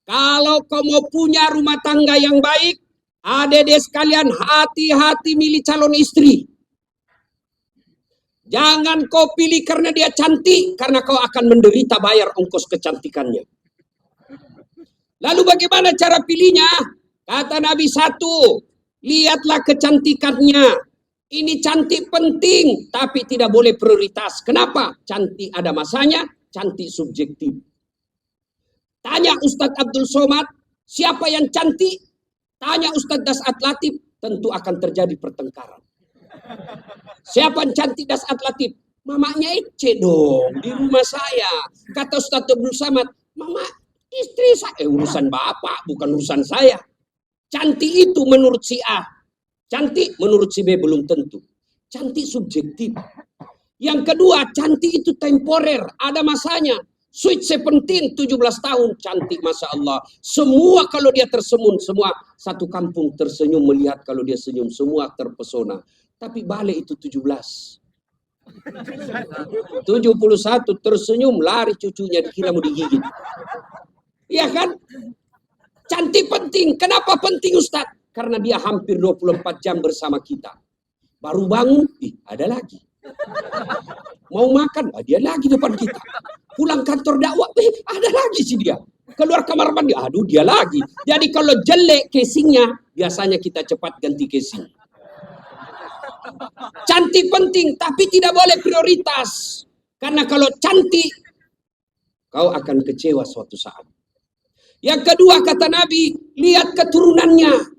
kalau kau mau punya rumah tangga yang baik, adik-adik sekalian hati-hati milih calon istri. Jangan kau pilih karena dia cantik, karena kau akan menderita bayar ongkos kecantikannya. Lalu bagaimana cara pilihnya? Kata Nabi, satu, lihatlah kecantikannya. Ini cantik penting, tapi tidak boleh prioritas. Kenapa? Cantik ada masanya, cantik subjektif. Tanya Ustadz Abdul Somad, siapa yang cantik? Tanya Ustadz Das'at Latif, tentu akan terjadi pertengkaran. Siapa yang cantik Das'at Latif? Mamanya Ece dong, di rumah saya. Kata Ustadz Abdul Somad, mama istri saya, urusan bapak, bukan urusan saya. Cantik itu menurut si A. Cantik menurut si B belum tentu. Cantik subjektif. Yang kedua, cantik itu temporer, ada masanya. Sweet 17, 17 tahun, cantik Masya Allah. Semua kalau dia tersenyum, semua satu kampung tersenyum melihat kalau dia senyum. Semua terpesona. Tapi balik itu 17. 71 tersenyum, lari cucunya dikira mau digigit. Iya kan? Cantik penting. Kenapa penting Ustadz? Karena dia hampir 24 jam bersama kita. Baru bangun, ada lagi. Mau makan, dia lagi depan kita. Pulang kantor dakwah, ada lagi sih dia. Keluar kamar mandi, aduh dia lagi. Jadi kalau jelek casingnya, biasanya kita cepat ganti casing. Cantik penting, tapi tidak boleh prioritas. Karena kalau cantik, kau akan kecewa suatu saat. Yang kedua kata Nabi, lihat keturunannya.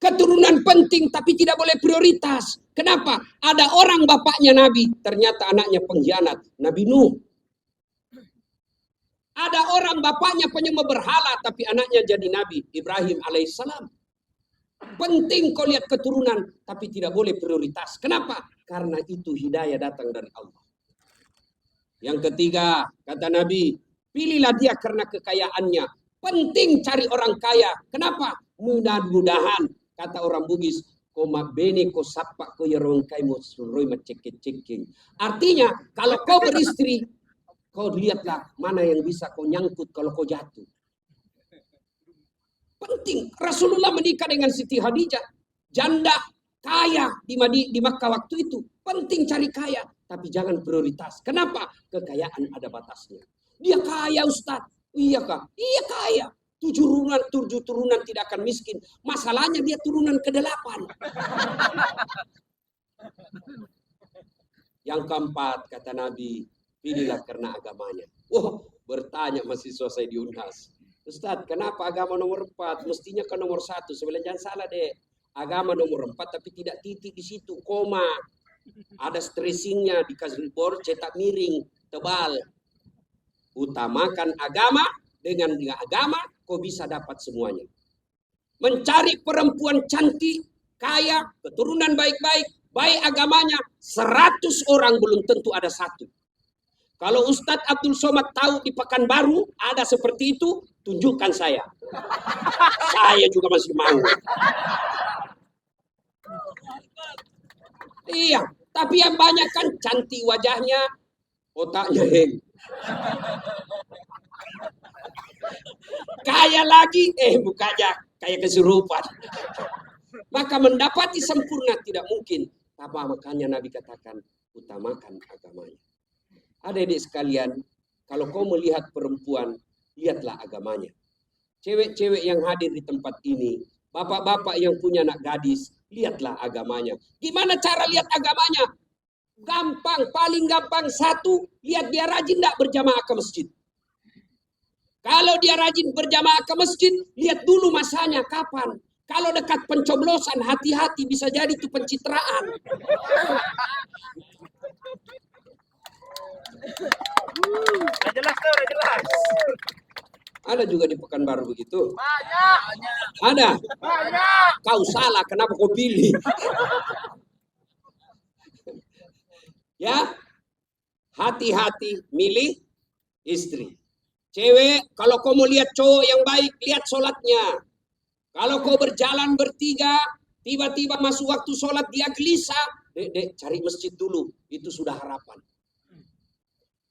Keturunan penting tapi tidak boleh prioritas. Kenapa? Ada orang bapaknya Nabi, ternyata anaknya pengkhianat. Nabi Nuh. Ada orang bapaknya penyembah berhala tapi anaknya jadi Nabi Ibrahim alaihissalam. Penting kau lihat keturunan tapi tidak boleh prioritas. Kenapa? Karena itu hidayah datang dari Allah. Yang ketiga kata Nabi, pilihlah dia karena kekayaannya. Penting cari orang kaya. Kenapa? Mudah-mudahan kata orang Bugis, koma bene ko sapa ko yarong kai mo suroi macek-ceking. Artinya, kalau kau beristri, kau lihatlah mana yang bisa kau nyangkut kalau kau jatuh. Penting. Rasulullah menikah dengan Siti Khadijah, janda kaya di Makkah waktu itu. Penting cari kaya, tapi jangan prioritas. Kenapa? Kekayaan ada batasnya. Dia kaya Ustaz. Iya kah? Iya kaya. 7 turunan tidak akan miskin. Masalahnya dia turunan ke-8. Yang keempat kata Nabi, pilihlah karena agamanya. Wah, Bertanya mahasiswa saya di Unhas, Ustadz, kenapa agama nomor 4? Mestinya ke nomor 1. Sebenarnya jangan salah deh. Agama nomor 4 tapi tidak titik di situ, koma. Ada stressingnya, dikasih board cetak miring, tebal. Utamakan agama, dengan agama kau bisa dapat semuanya. Mencari perempuan cantik, kaya, keturunan baik-baik, baik agamanya, 100 orang belum tentu ada 1. Kalau Ustadz Abdul Somad tahu di Pekanbaru ada seperti itu, tunjukkan saya. Saya juga masih mau. Iya, tapi yang banyak kan cantik wajahnya, otaknya heng. Kaya lagi, mukanya kayak kesurupan. Maka mendapati sempurna tidak mungkin. Apa makanya Nabi katakan, utamakan agamanya. Adik-adik sekalian, kalau kau melihat perempuan, lihatlah agamanya. Cewek-cewek yang hadir di tempat ini, bapak-bapak yang punya anak gadis, lihatlah agamanya. Gimana cara lihat agamanya? Gampang, paling gampang. 1, lihat dia rajin tidak berjamaah ke masjid. Kalau dia rajin berjamaah ke masjid, lihat dulu masanya kapan. Kalau dekat pencoblosan, hati-hati bisa jadi itu pencitraan. Udah jelas tuh, udah jelas. Ada juga di Pekanbaru begitu. Banyak. Ada. Banyak. Kau salah, kenapa kau pilih? Ya, hati-hati milih istri. Cewek, kalau kau mau lihat cowok yang baik, lihat sholatnya. Kalau kau berjalan bertiga, tiba-tiba masuk waktu sholat dia gelisah, dek, cari masjid dulu. Itu sudah harapan.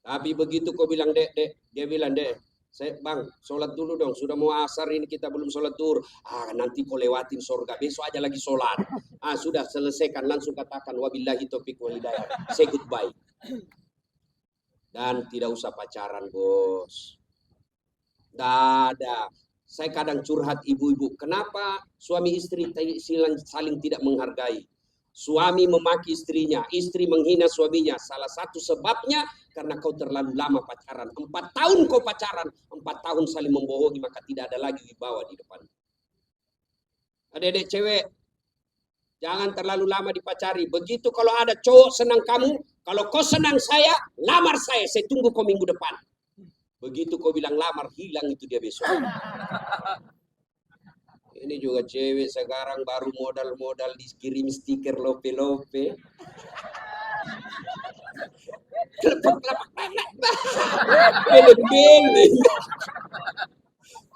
Tapi begitu kau bilang, dek, dia bilang, dek, bang, sholat dulu dong. Sudah mau asar ini kita belum sholat duhur. Nanti kau lewatin surga. Besok aja lagi sholat. Sudah selesaikan. Langsung katakan, wabillahi taufiq wal hidayah. Say goodbye. Dan tidak usah pacaran, bos. Ada. Saya kadang curhat ibu-ibu. Kenapa suami istri saling tidak menghargai? Suami memaki istrinya, istri menghina suaminya. Salah satu sebabnya karena kau terlalu lama pacaran. 4 tahun kau pacaran, 4 tahun saling membohongi, maka tidak ada lagi wibawa di depan. Adik-adik cewek, jangan terlalu lama dipacari. Begitu kalau ada cowok senang kamu, kalau kau senang saya, lamar saya tunggu kau minggu depan. Begitu kau bilang lamar, hilang itu dia besok. Ini juga cewek sekarang baru modal-modal dikirim stiker lope-lope. Beleng-beleng.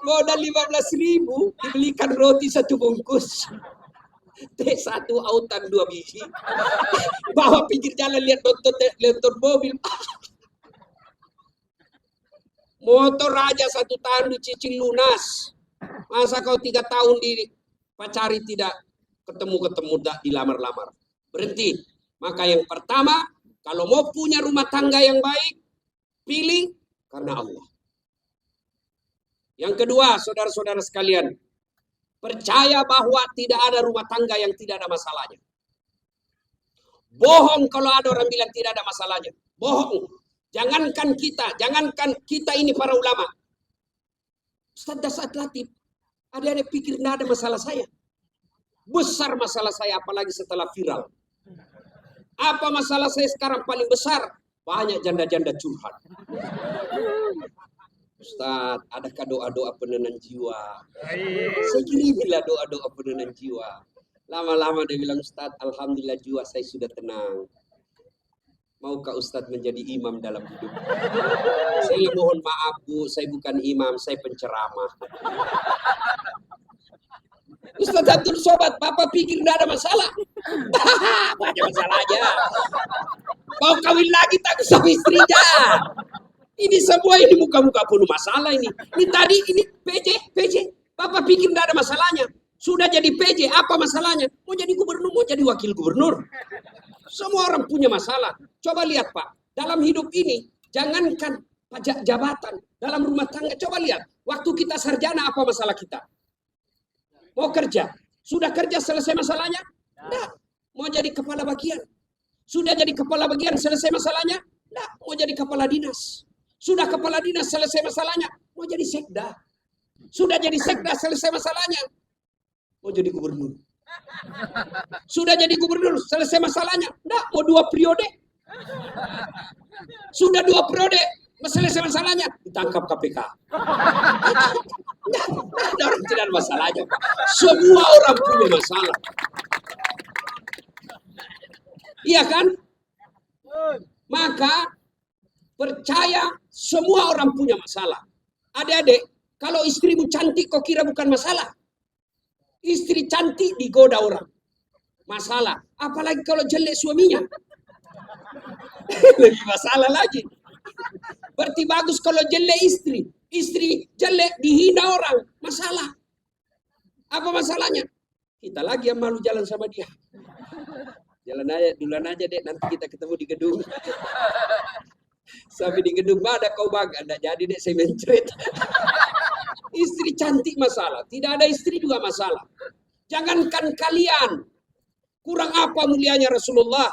Modal 15.000, dibelikan roti 1 bungkus. Teh 1 autan 2 biji. Bawa pinggir jalan lihat nonton mobil. Motor aja 1 tahun dicicil lunas. Masa kau 3 tahun dipacari tidak ketemu dilamar-lamar. Berhenti. Maka yang pertama, kalau mau punya rumah tangga yang baik, pilih karena Allah. Yang kedua, saudara-saudara sekalian, percaya bahwa tidak ada rumah tangga yang tidak ada masalahnya. Bohong kalau ada orang bilang tidak ada masalahnya. Bohong. Jangankan kita ini para ulama. Ustaz Dasat Latif, ada pikir tidak ada masalah saya. Besar masalah saya, apalagi setelah viral. Apa masalah saya sekarang paling besar? Banyak janda-janda curhat. Ustaz, adakah doa-doa penenang jiwa? Saya kirimilah doa-doa penenang jiwa. Lama-lama dia bilang, Ustaz, alhamdulillah jiwa saya sudah tenang. Maukah Ustadz menjadi imam dalam hidup? Saya mohon maaf Bu, saya bukan imam, saya penceramah. Ustadz Abdul Somad, Bapak pikir tidak ada masalah? Banyak masalah aja. Mau kawin lagi takut sama istrinya. Ini semua ini muka-muka penuh masalah ini. Ini tadi ini PJ. Bapak pikir tidak ada masalahnya. Sudah jadi PJ, apa masalahnya? Mau jadi gubernur, mau jadi wakil gubernur. Semua orang punya masalah. Coba lihat Pak, dalam hidup ini, jangankan pajak jabatan, dalam rumah tangga, coba lihat. Waktu kita sarjana, apa masalah kita? Mau kerja. Sudah kerja selesai masalahnya? Tidak. Mau jadi kepala bagian. Sudah jadi kepala bagian selesai masalahnya? Tidak. Mau jadi kepala dinas. Sudah kepala dinas selesai masalahnya, mau jadi sekda. Sudah jadi sekda selesai masalahnya, mau jadi gubernur. Sudah jadi gubernur selesai masalahnya, enggak, mau 2 periode. Sudah 2 periode selesai masalahnya, ditangkap KPK. Enggak ada orang tidak ada masalahnya, Pak. Semua orang punya masalah. Iya kan? Maka percaya semua orang punya masalah. Adik-adik, kalau istrimu cantik kau kira bukan masalah. Istri cantik digoda orang. Masalah. Apalagi kalau jelek suaminya. Lebih masalah lagi. Berarti bagus kalau jelek istri. Istri jelek dihina orang. Masalah. Apa masalahnya? Kita lagi yang malu jalan sama dia. Jalan aja, duluan aja dek, nanti kita ketemu di gedung. Sampai di gedung ada kau bang, ada jadi dek saya mencret. Istri cantik masalah, tidak ada istri juga masalah. Jangankan kalian, kurang apa mulianya Rasulullah,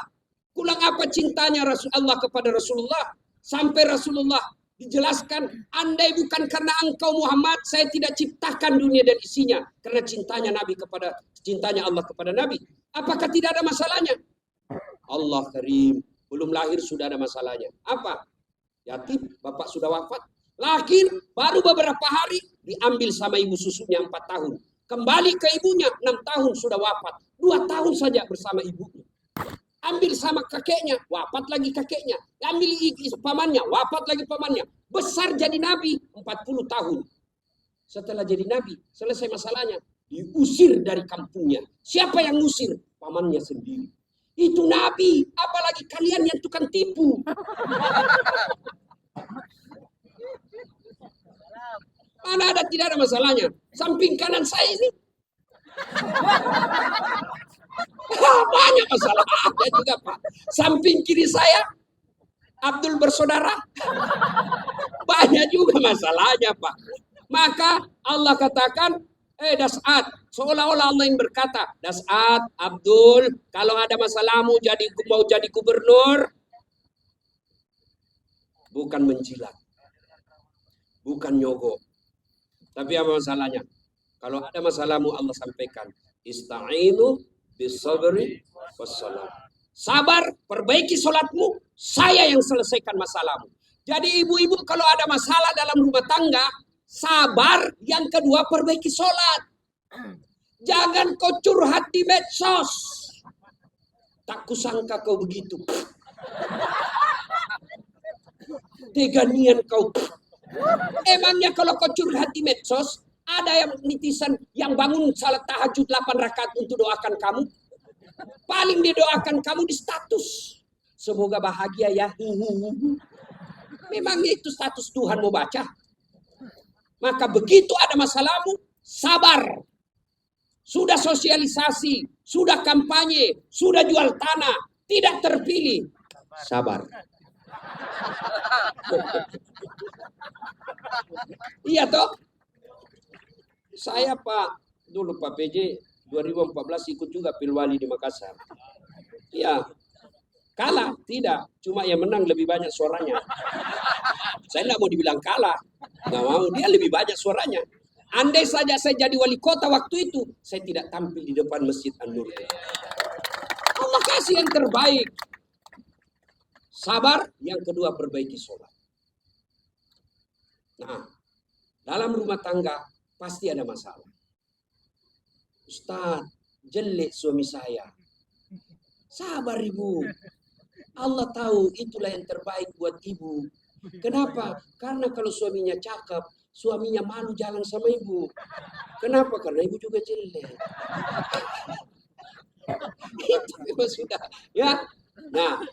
kurang apa cintanya Rasulullah kepada Rasulullah, sampai Rasulullah dijelaskan, andai bukan karena engkau Muhammad, saya tidak ciptakan dunia dan isinya, karena cintanya Allah kepada Nabi. Apakah tidak ada masalahnya? Allah Karim, belum lahir sudah ada masalahnya. Apa? Yatim, bapak sudah wafat. Lahir, baru beberapa hari, diambil sama ibu susunya 4 tahun. Kembali ke ibunya, 6 tahun sudah wafat. 2 tahun saja bersama ibunya. Ambil sama kakeknya, wafat lagi kakeknya. Ambil pamannya, wafat lagi pamannya. Besar jadi nabi, 40 tahun. Setelah jadi nabi, selesai masalahnya. Diusir dari kampungnya. Siapa yang ngusir? Pamannya sendiri. Itu nabi, apalagi kalian yang tukang tipu. Mana ada, tidak ada masalahnya. Samping kanan saya ini. Banyak masalah ada juga Pak. Samping kiri saya, Abdul bersaudara. Banyak juga masalahnya Pak. Maka Allah katakan, Das'ad, seolah-olah Allah yang berkata, Das'ad, Abdul, kalau ada masalahmu mau jadi gubernur, bukan menjilat, bukan nyogok. Tapi apa masalahnya? Kalau ada masalahmu Allah sampaikan, Ista'inu bisabri wassalam. Sabar, perbaiki sholatmu, saya yang selesaikan masalahmu. Jadi ibu-ibu kalau ada masalah dalam rumah tangga, sabar, yang kedua perbaiki sholat. Jangan kau curhat di medsos. Tak kusangka kau begitu. Teganian kau. Emangnya kalau kau curhat di medsos, ada yang netizen yang bangun salat tahajud 8 rakaat untuk doakan kamu? Paling dia doakan kamu di status. Semoga bahagia ya. Memangnya itu status Tuhan mau baca? Maka begitu ada masalahmu, sabar. Sudah sosialisasi, sudah kampanye, sudah jual tanah, tidak terpilih. Sabar. Iya toh? Saya dulu Pak PJ 2014 ikut juga Pilwali di Makassar. Iya. Kalah? Tidak. Cuma yang menang lebih banyak suaranya. Saya tidak mau dibilang kalah. Nggak mau. Dia lebih banyak suaranya. Andai saja saya jadi wali kota waktu itu, saya tidak tampil di depan Masjid An-Nur. Allah kasih yang terbaik. Sabar. Yang kedua, perbaiki sholat. Nah, dalam rumah tangga pasti ada masalah. Ustaz, jelek suami saya. Sabar ibu. Allah tahu itulah yang terbaik buat ibu. Kenapa? Karena kalau suaminya cakep, suaminya malu jalan sama ibu. Kenapa? Karena ibu juga jelek. Itu memang sudah. Ya. Nah,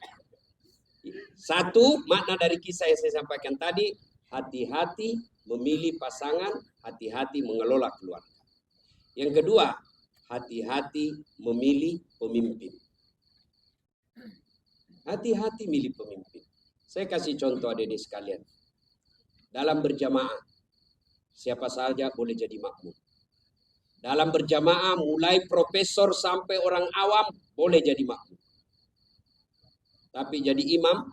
satu makna dari kisah yang saya sampaikan tadi, hati-hati memilih pasangan, hati-hati mengelola keluarga. Yang kedua, hati-hati memilih pemimpin. Hati-hati milih pemimpin. Saya kasih contoh adik-adik sekalian. Dalam berjamaah, siapa saja boleh jadi makmum. Dalam berjamaah, mulai profesor sampai orang awam boleh jadi makmum. Tapi jadi imam,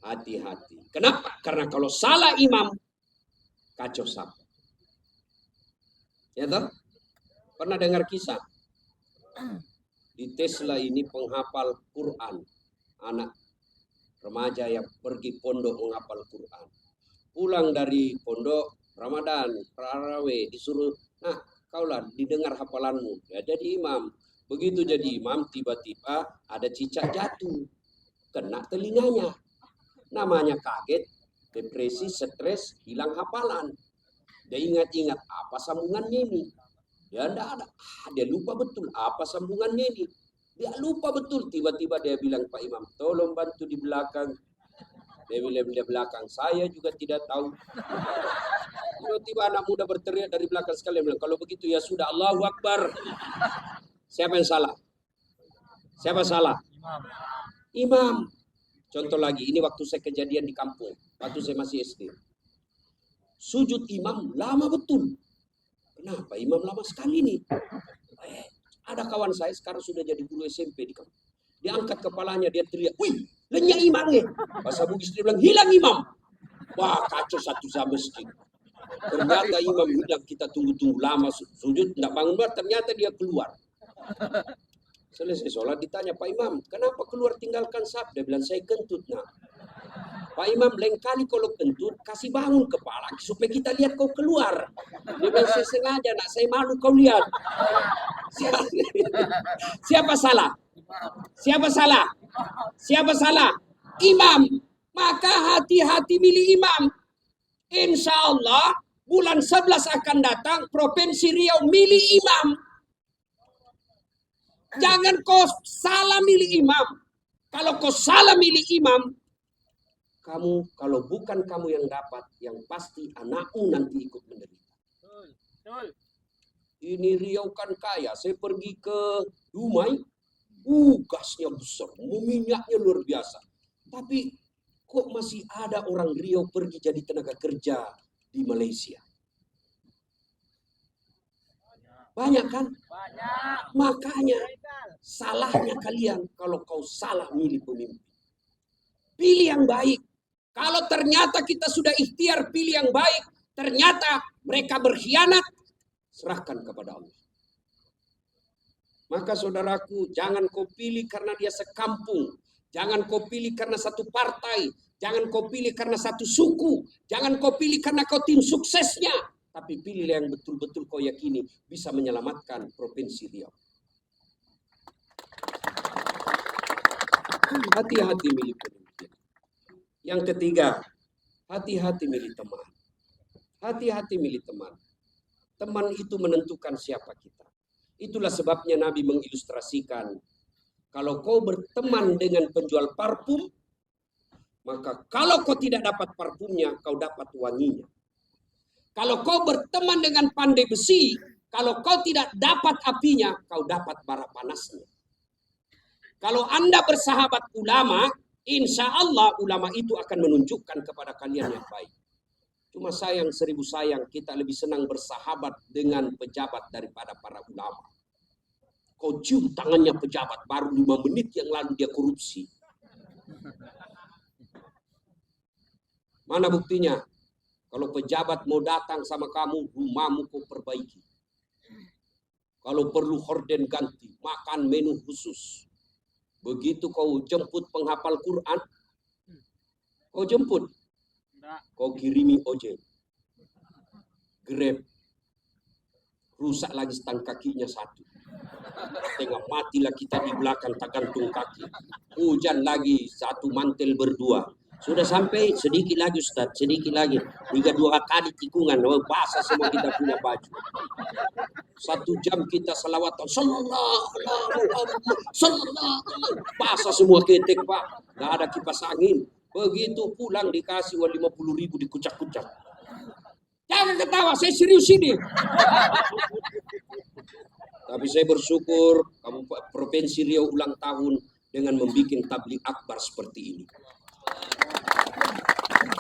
hati-hati. Kenapa? Karena kalau salah imam, kacau sab. Ya toh? Pernah dengar kisah? Di Tesla ini penghafal Quran. Anak remaja yang pergi pondok menghafal Quran. Pulang dari pondok, Ramadan, Tarawih, disuruh, nah kaulah didengar hafalanmu. Ya, jadi imam. Begitu jadi imam, tiba-tiba ada cicak jatuh. Kena telinganya. Namanya kaget, depresi, stres, hilang hafalan. Dia ingat-ingat apa sambungannya ini. Ya enggak ada. Dia lupa betul apa sambungannya ini. Dia lupa betul. Tiba-tiba dia bilang, Pak Imam, tolong bantu di belakang. Dia bilang di belakang, saya juga tidak tahu. Tiba-tiba anak muda berteriak dari belakang sekali. Dia bilang, kalau begitu ya sudah, Allahu Akbar. Siapa yang salah? Siapa salah? Imam. Contoh lagi, ini waktu saya kejadian di kampung. Waktu saya masih SD. Sujud imam lama betul. Kenapa imam lama sekali nih? Ada kawan saya sekarang sudah jadi guru SMP di kampung. Dia angkat kepalanya, dia teriak, wih, lenyap imamnya. Bahasa Bugis dia bilang, hilang imam. Wah, kacau satu sama masjid. Ternyata imam hilang, kita tunggu-tunggu lama sujud, tidak bangun, ternyata dia keluar. Selesai sholat ditanya, Pak Imam, kenapa keluar tinggalkan sab? Dia bilang, saya kentut. Nah, Pak Imam, lain kali kalau kentut, kasih bangun kepala supaya kita lihat kau keluar. Dia bilang, saya sengaja, nak saya malu kau lihat. Siapa salah? Siapa salah? Siapa salah? Imam. Maka hati-hati milih imam. Insya Allah bulan 11 akan datang Provinsi Riau milih imam. Jangan kau salah milih imam. Kalau kau salah milih imam, kamu kalau bukan kamu yang dapat, yang pasti anakmu nanti ikut menderita. Ini Riau kan kaya. Saya pergi ke Dumai, gasnya besar, minyaknya luar biasa. Tapi kok masih ada orang Riau pergi jadi tenaga kerja di Malaysia? Banyak kan? Banyak. Makanya salahnya kalian kalau kau salah milih pemimpin. Pilih yang baik. Kalau ternyata kita sudah ikhtiar pilih yang baik, ternyata mereka berkhianat, serahkan kepada Allah. Maka saudaraku, jangan kau pilih karena dia sekampung. Jangan kau pilih karena satu partai. Jangan kau pilih karena satu suku. Jangan kau pilih karena kau tim suksesnya. Tapi pilih yang betul-betul kau yakini bisa menyelamatkan Provinsi Riau. Hati-hati milih pemimpin. Yang ketiga, hati-hati milih teman. Hati-hati milih teman. Teman itu menentukan siapa kita. Itulah sebabnya Nabi mengilustrasikan, kalau kau berteman dengan penjual parfum, maka kalau kau tidak dapat parfumnya, kau dapat wanginya. Kalau kau berteman dengan pandai besi, kalau kau tidak dapat apinya, kau dapat bara panasnya. Kalau Anda bersahabat ulama, insya Allah ulama itu akan menunjukkan kepada kalian yang baik. Cuma sayang 1000 sayang, kita lebih senang bersahabat dengan pejabat daripada para ulama. Kau cium tangannya pejabat, baru 5 menit yang lalu dia korupsi. Mana buktinya? Kalau pejabat mau datang sama kamu, rumahmu kau perbaiki. Kalau perlu horden ganti, makan menu khusus. Begitu kau jemput penghafal Quran, kau jemput, kau kirimi ojek, Grab, rusak lagi stang kakinya satu. Tengah matilah kita di belakang tak gantung kaki. Hujan lagi, satu mantel berdua. Sudah sampai sedikit lagi Ustaz, sedikit lagi. 3-2 kali tikungan, basah semua kita punya baju. 1 jam kita selawatan, sallallahu basah semua ketek Pak. Gak ada kipas angin. Begitu pulang dikasih uang 50.000 dikucak-kucak. Jangan ketawa, saya serius ini. Tapi saya bersyukur Provinsi Riau ulang tahun dengan membuat tabligh akbar seperti ini.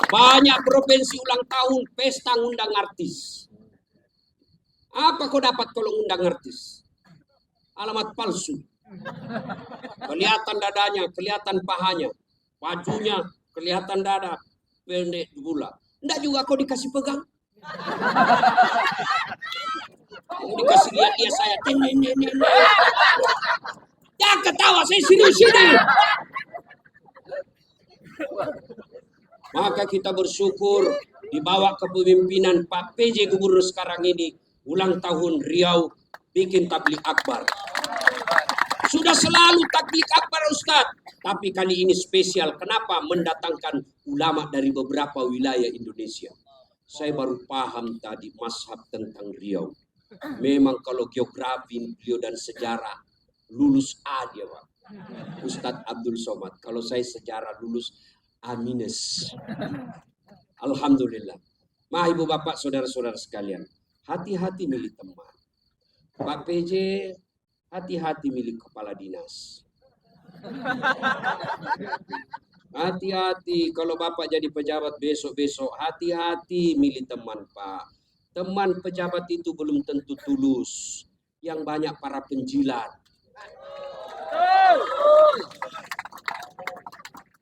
Banyak provinsi ulang tahun pesta ngundang artis. Apa kau dapat kalau ngundang artis? Alamat palsu. Kelihatan dadanya, kelihatan pahanya, bajunya kelihatan dada, pendek gula. Enggak juga kau dikasih pegang. Dikasih lihat dia saya. Jangan ketawa, saya serius ini. Maka kita bersyukur dibawa kepemimpinan Pak PJ Gubernur sekarang ini ulang tahun Riau bikin tablik akbar. Sudah selalu tablik akbar Ustadz, tapi kali ini spesial. Kenapa? Mendatangkan ulama dari beberapa wilayah Indonesia. Saya baru paham tadi mazhab tentang Riau. Memang kalau geografi beliau dan sejarah lulus A dia Pak. Ustadz Abdul Somad. Kalau saya sejarah lulus A-. Alhamdulillah. Ma ibu bapak saudara-saudara sekalian, hati-hati milih teman. Pak PJ, hati-hati milih kepala dinas. Hati-hati kalau bapak jadi pejabat besok-besok, hati-hati milih teman Pak. Teman pejabat itu belum tentu tulus. Yang banyak para penjilat.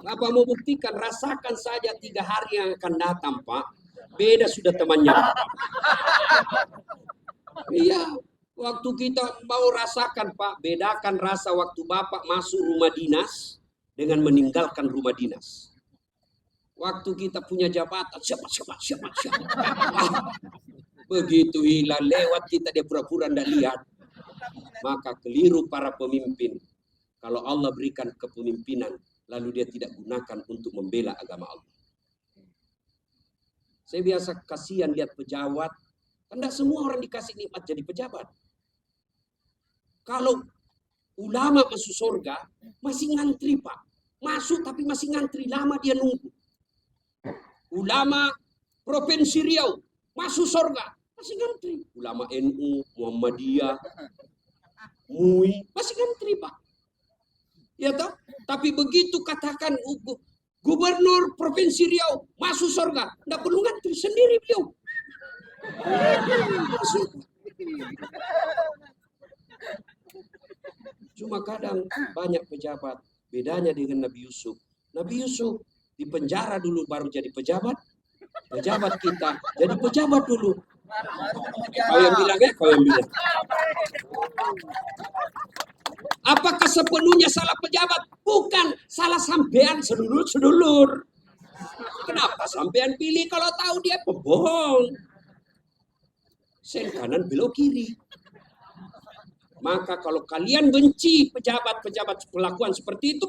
Bapak mau buktikan, rasakan saja 3 hari yang akan datang Pak. Beda sudah temannya Bapak. Iya, waktu kita mau rasakan Pak, bedakan rasa waktu Bapak masuk rumah dinas dengan meninggalkan rumah dinas. Waktu kita punya jabatan, siapa. Begitu hilang lewat kita dia pura-pura tidak lihat. Maka keliru para pemimpin. Kalau Allah berikan kepemimpinan, lalu dia tidak gunakan untuk membela agama Allah. Saya biasa kasihan lihat pejabat. Tidak semua orang dikasih nikmat jadi pejabat. Kalau ulama masuk surga, masih ngantri Pak. Masuk tapi masih ngantri, lama dia nunggu. Ulama Provinsi Riau, masuk surga, masih ngantri. Ulama NU, Muhammadiyah, MUI, masih ngantri Pak. Ya toh? Tapi begitu katakan Gubernur Provinsi Riau masuk surga, tidak perlu ngantri, sendiri beliau. Cuma kadang banyak pejabat, bedanya dengan Nabi Yusuf. Nabi Yusuf di penjara dulu baru jadi pejabat. Pejabat kita jadi pejabat dulu. Kau yang bilang ya, kau yang bilang. Apakah sepenuhnya salah pejabat? Bukan, salah sampean sedulur-sedulur. Kenapa sampean pilih kalau tahu dia pembohong? Sen kanan belok kiri. Maka kalau kalian benci pejabat-pejabat perlakuan seperti itu,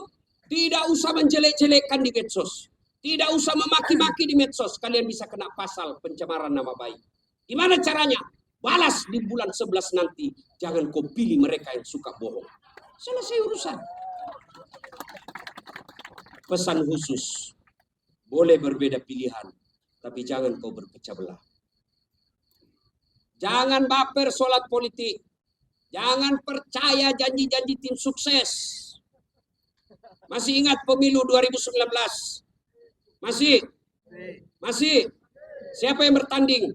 tidak usah menjelek-jelekkan di medsos. Tidak usah memaki-maki di medsos. Kalian bisa kena pasal pencemaran nama baik. Gimana caranya? Balas di bulan 11 nanti. Jangan kau pilih mereka yang suka bohong. Selesai urusan. Pesan khusus. Boleh berbeda pilihan. Tapi jangan kau berpecah belah. Jangan baper sholat politik. Jangan percaya janji-janji tim sukses. Masih ingat pemilu 2019? Masih. Siapa yang bertanding?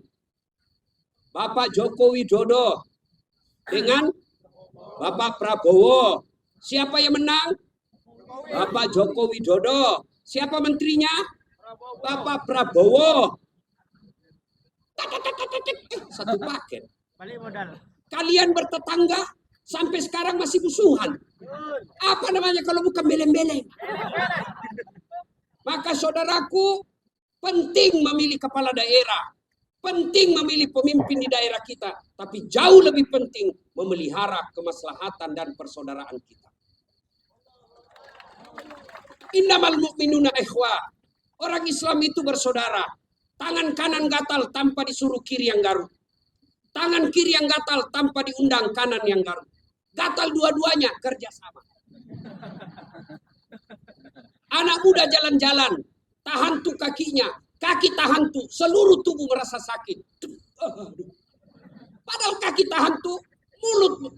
Bapak Joko Widodo dengan Bapak Prabowo. Siapa yang menang? Bapak Joko Widodo. Siapa menterinya? Bapak Prabowo. Satu paket. Balik modal. Kalian bertetangga sampai sekarang masih musuhan. Apa namanya kalau bukan beleng-beleng? Maka saudaraku, penting memilih kepala daerah. Penting memilih pemimpin di daerah kita. Tapi jauh lebih penting memelihara kemaslahatan dan persaudaraan kita. Innamal mu'minuna ikhwa. Orang Islam itu bersaudara. Tangan kanan gatal tanpa disuruh kiri yang garuk. Tangan kiri yang gatal tanpa diundang kanan yang garuk. Gatal dua-duanya kerjasama. Anak muda jalan-jalan, tahan tuh kakinya, kaki tahan tuh, seluruh tubuh merasa sakit. Padahal kaki tahan tuh, mulut.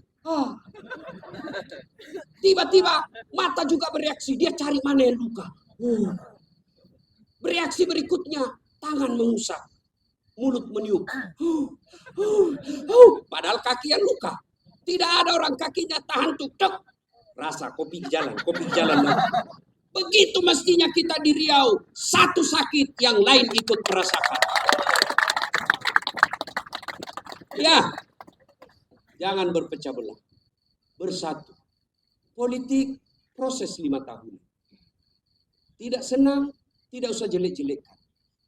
Tiba-tiba mata juga bereaksi, dia cari mana yang luka. Bereaksi berikutnya, tangan mengusap, mulut meniup. Padahal kaki yang luka. Tidak ada orang kakinya tahan tuh, rasa kopi jalan. Begitu mestinya kita di Riau, satu sakit yang lain ikut merasakan. Ya, jangan berpecah belah, bersatu. Politik proses 5 tahun. Tidak senang, tidak usah jelek-jelekkan.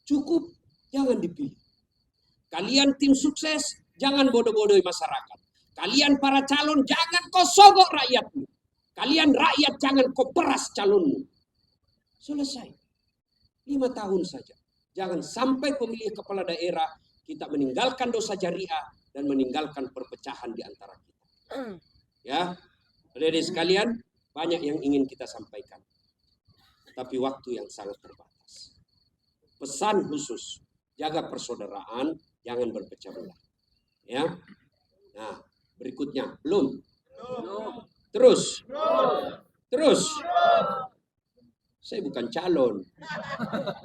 Cukup, jangan dipilih. Kalian tim sukses, jangan bodoh-bodohi masyarakat. Kalian para calon, jangan kau sogok rakyatmu. Kalian rakyat, jangan kau peras calonmu. Selesai. 5 tahun saja. Jangan sampai pemilih kepala daerah kita meninggalkan dosa jariah dan meninggalkan perpecahan di antara kita. Ya, adik-adik sekalian, banyak yang ingin kita sampaikan. Tapi waktu yang sangat terbatas. Pesan khusus, jaga persaudaraan, jangan berpecah belah. Ya. Nah, berikutnya, belum. Terus. Saya bukan calon.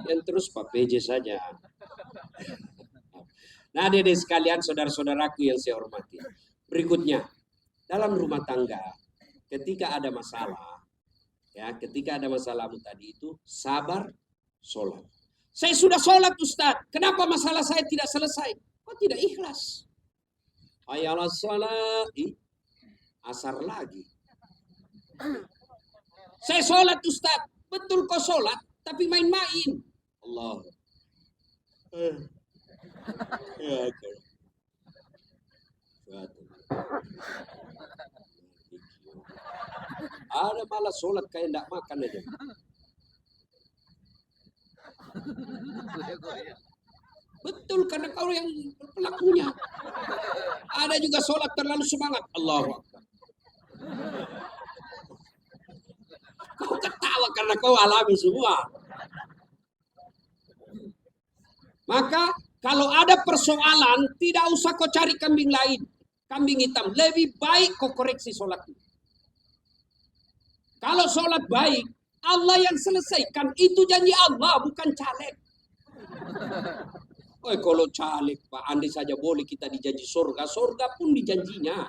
Yang terus Pak PJ saja. Nah, adik-adik sekalian, saudara-saudaraku yang saya hormati. Berikutnya, dalam rumah tangga, ketika ada masalah, ya, ketika ada masalahmu tadi itu, sabar, sholat. Saya sudah sholat, Ustaz. Kenapa masalah saya tidak selesai? Kok tidak ikhlas? Ayalah sholat, asar lagi. Saya sholat, Ustaz. Betul kau sholat, tapi main-main. Allah. Ada malah sholat kayak tidak makan aja. Betul, karena kau yang pelakunya. Ada juga sholat terlalu semangat. Allahu Akbar. Kau ketawa karena kau alami semua. Maka kalau ada persoalan, tidak usah kau cari kambing lain. Kambing hitam. Lebih baik kau koreksi sholatmu. Kalau sholat baik, Allah yang selesaikan. Itu janji Allah, bukan caleg. Oh, kalau caleg, Pak, andai saja boleh kita dijanji surga. Surga pun dijanjinya.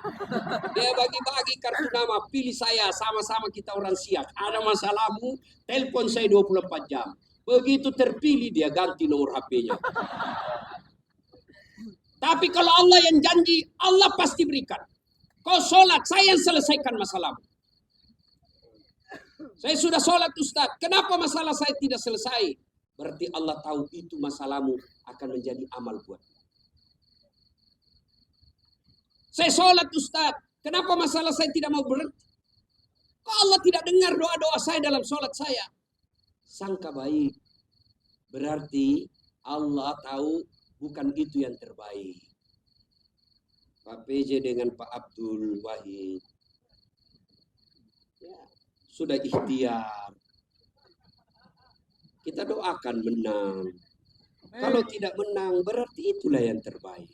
Dia bagi-bagi kartu nama, pilih saya, sama-sama kita orang Siak. Ada masalahmu, telepon saya 24 jam. Begitu terpilih, dia ganti nomor HP-nya. Tapi kalau Allah yang janji, Allah pasti berikan. Kau sholat, saya yang selesaikan masalahmu. Saya sudah sholat, Ustaz. Kenapa masalah saya tidak selesai? Berarti Allah tahu itu masalahmu akan menjadi amal buat. Saya sholat, Ustaz. Kenapa masalah saya tidak mau berhenti? Kok Allah tidak dengar doa-doa saya dalam sholat saya? Sangka baik. Berarti Allah tahu bukan itu yang terbaik. Pak PJ dengan Pak Abdul Wahid. Ya, sudah ikhtiar. Kita doakan menang. Kalau tidak menang, berarti itulah yang terbaik.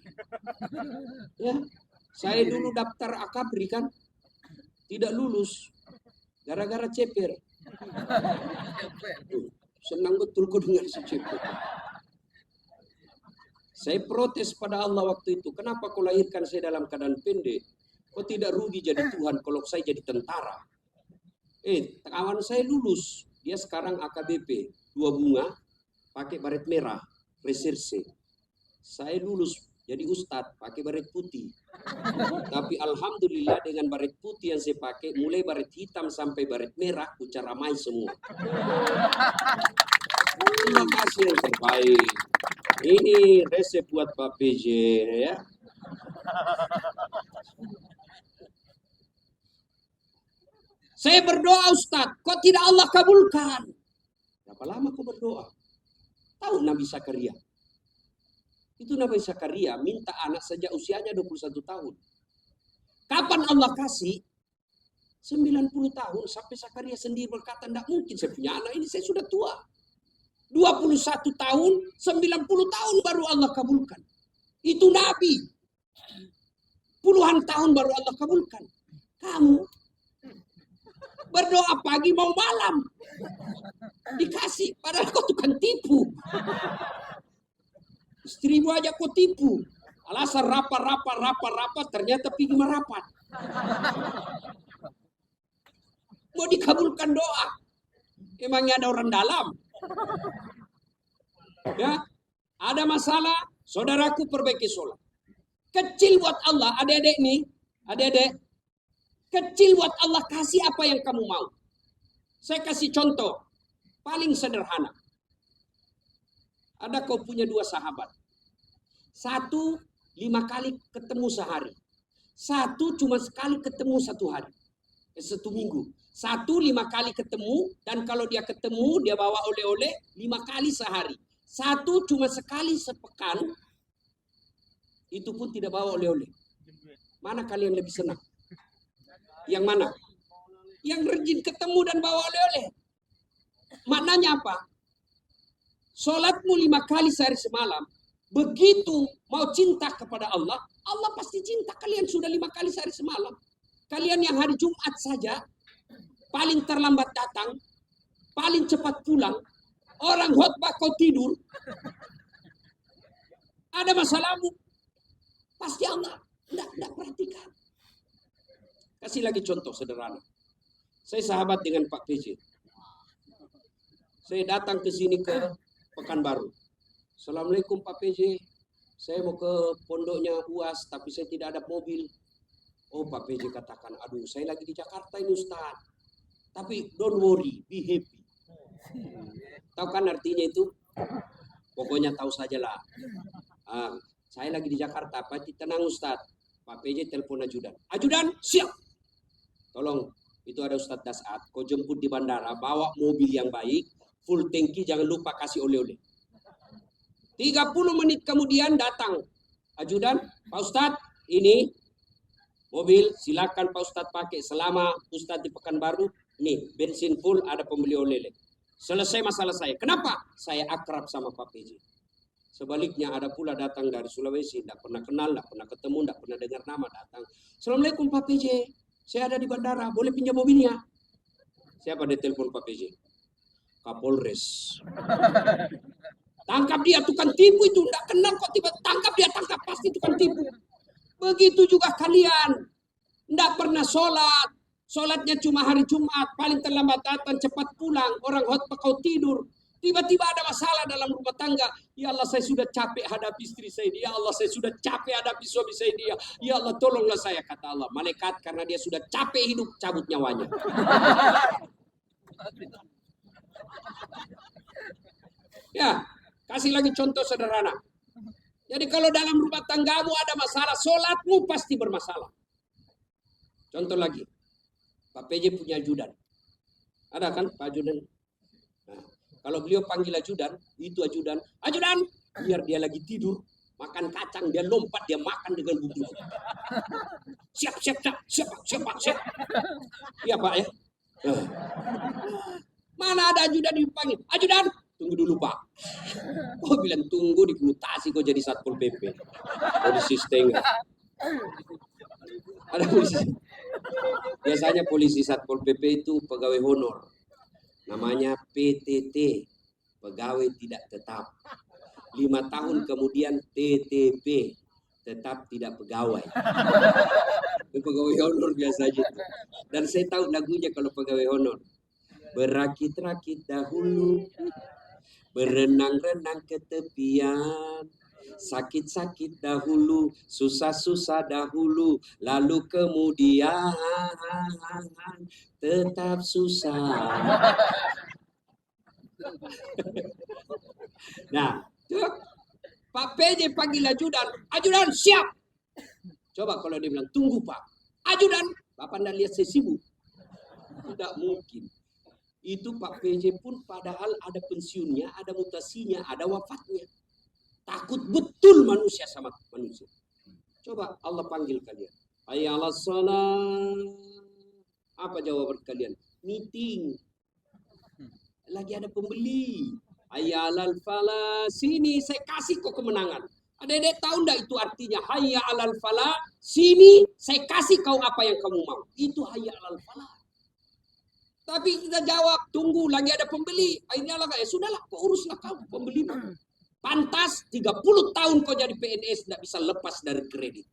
Ya, saya dulu daftar akabri kan, tidak lulus, gara-gara ceper. Senang betul kau dengar si ceper. Saya protes pada Allah waktu itu. Kenapa kau lahirkan saya dalam keadaan pendek? Kau tidak rugi jadi Tuhan kalau saya jadi tentara. Kawan saya lulus. Dia sekarang AKBP. 2 bunga, pakai baret merah, reserse. Saya lulus jadi ustadz, pakai baret putih. Tapi alhamdulillah dengan baret putih yang saya pakai, mulai baret hitam sampai baret merah, ku caramai semua. Terima kasih yang terbaik. Ini resep buat Pak PJ ya. Saya berdoa, Ustadz, kok tidak Allah kabulkan? Berapa lama kau berdoa? Tahu Nabi Zakaria? Itu Nabi Zakaria minta anak sejak usianya 21 tahun. Kapan Allah kasih? 90 tahun sampai Zakaria sendiri berkata, tidak mungkin saya punya anak ini, saya sudah tua. 21 tahun, 90 tahun baru Allah kabulkan. Itu Nabi. Puluhan tahun baru Allah kabulkan. Kamu berdoa pagi mau malam. Dikasih, padahal kau tukang tipu. Istrimu aja kau tipu. Alasan rapat, ternyata pergi merapat. Mau dikabulkan doa. Emangnya ada orang dalam? Ya, ada masalah, saudaraku perbaiki sholat. Kecil buat Allah, adik-adik nih, adik-adik, kecil buat Allah, kasih apa yang kamu mau. Saya kasih contoh, paling sederhana. Ada kau punya 2 sahabat. Satu 5 kali ketemu sehari. Satu cuma sekali ketemu 1 hari. 1 minggu. Satu 5 kali ketemu, dan kalau dia ketemu, dia bawa oleh-oleh 5 kali sehari. Satu cuma sekali sepekan, itu pun tidak bawa oleh-oleh. Mana kalian lebih senang? Yang mana? Yang rajin ketemu dan bawa oleh-oleh. Maknanya apa? Sholatmu 5 kali sehari semalam, begitu mau cinta kepada Allah, Allah pasti cinta. Kalian sudah 5 kali sehari semalam. Kalian yang hari Jumat saja, paling terlambat datang, paling cepat pulang, orang khotbah kau tidur, ada masalahmu. Pasti Allah tidak perhatikan. Kasih lagi contoh sederhana. Saya sahabat dengan Pak PJ. Saya datang ke sini ke Pekanbaru. Assalamualaikum Pak PJ. Saya mau ke pondoknya UAS, tapi saya tidak ada mobil. Oh Pak PJ katakan, aduh saya lagi di Jakarta ini Ustaz. Tapi don't worry, be happy. Tahu kan artinya itu? Pokoknya tahu sajalah. Saya lagi di Jakarta, Pak tenang Ustaz. Pak PJ telepon ajudan. Ajudan, siap. Tolong, itu ada Ustaz Dasat. Kau jemput di bandara, bawa mobil yang baik, full tangki, jangan lupa kasih oleh-oleh. 30 menit kemudian datang ajudan, Pak Ustadz, ini mobil silakan Pak Ustadz pakai selama Ustadz di Pekanbaru. Nih, bensin full, ada pembeli oleh-oleh. Selesai masalah saya. Kenapa? Saya akrab sama Pak PJ. Sebaliknya ada pula datang dari Sulawesi, tidak pernah kenal, tidak pernah ketemu, tidak pernah dengar nama, datang. Assalamualaikum Pak PJ, saya ada di bandara, boleh pinjam mobilnya? Siapa dia telepon Pak PJ? Kapolres. Tangkap dia, tukang tipu itu. Tidak kenal kok tiba tangkap dia, tangkap pasti tukang tipu. Begitu juga kalian. Tidak pernah sholat. Sholatnya cuma hari Jumat. Paling terlambat datang, cepat pulang. Orang khotbah kau tidur. Tiba-tiba ada masalah dalam rumah tangga. Ya Allah saya sudah capek hadapi istri saya ini. Ya Allah saya sudah capek hadapi suami saya ini. Ya Allah tolonglah saya, kata Allah. Malaikat karena dia sudah capek hidup, cabut nyawanya. Ya. Kasih lagi contoh sederhana. Jadi kalau dalam rumah tanggamu ada masalah, sholatmu pasti bermasalah. Contoh lagi. Pak PJ punya ajudan. Ada kan Pak ajudan? Nah, kalau beliau panggil ajudan, itu ajudan. Ajudan! Biar dia lagi tidur, makan kacang, dia lompat, dia makan dengan bumbu. Siap. Iya Pak ya. Mana ada ajudan dipanggil? Ajudan! Tunggu dulu Pak. Oh bilang tunggu dimutasi kok jadi Satpol PP. Polisi setengah. Ada polisi. Biasanya polisi Satpol PP itu pegawai honor. Namanya PTT. Pegawai tidak tetap. 5 tahun kemudian TTP. Tetap tidak pegawai. Itu pegawai honor biasanya. Dan saya tahu lagunya kalau pegawai honor. Berakit-rakit dahulu. Berenang-renang ke tepian, sakit-sakit dahulu, susah-susah dahulu, lalu kemudian tetap susah. Nah, Pak PJ panggil ajudan, ajudan siap. Coba kalau dia bilang, tunggu Pak, ajudan, Bapak anda lihat saya sibuk. Tidak mungkin. Itu Pak PJ pun padahal ada pensiunnya, ada mutasinya, ada wafatnya. Takut betul manusia sama manusia. Coba Allah panggil kalian. Hayya 'alas shalah. Apa jawaban kalian? Meeting. Lagi ada pembeli. Hayya 'alal falah. Sini saya kasih kau kemenangan. Adik-adik tahu enggak itu artinya? Hayya 'alal falah. Sini saya kasih kau apa yang kamu mau. Itu hayya 'alal falah. Tapi kita jawab, tunggu lagi ada pembeli. Akhirnya lah, ya sudahlah, kau uruslah kau pembeli. Pantas 30 tahun kau jadi PNS tidak bisa lepas dari kredit.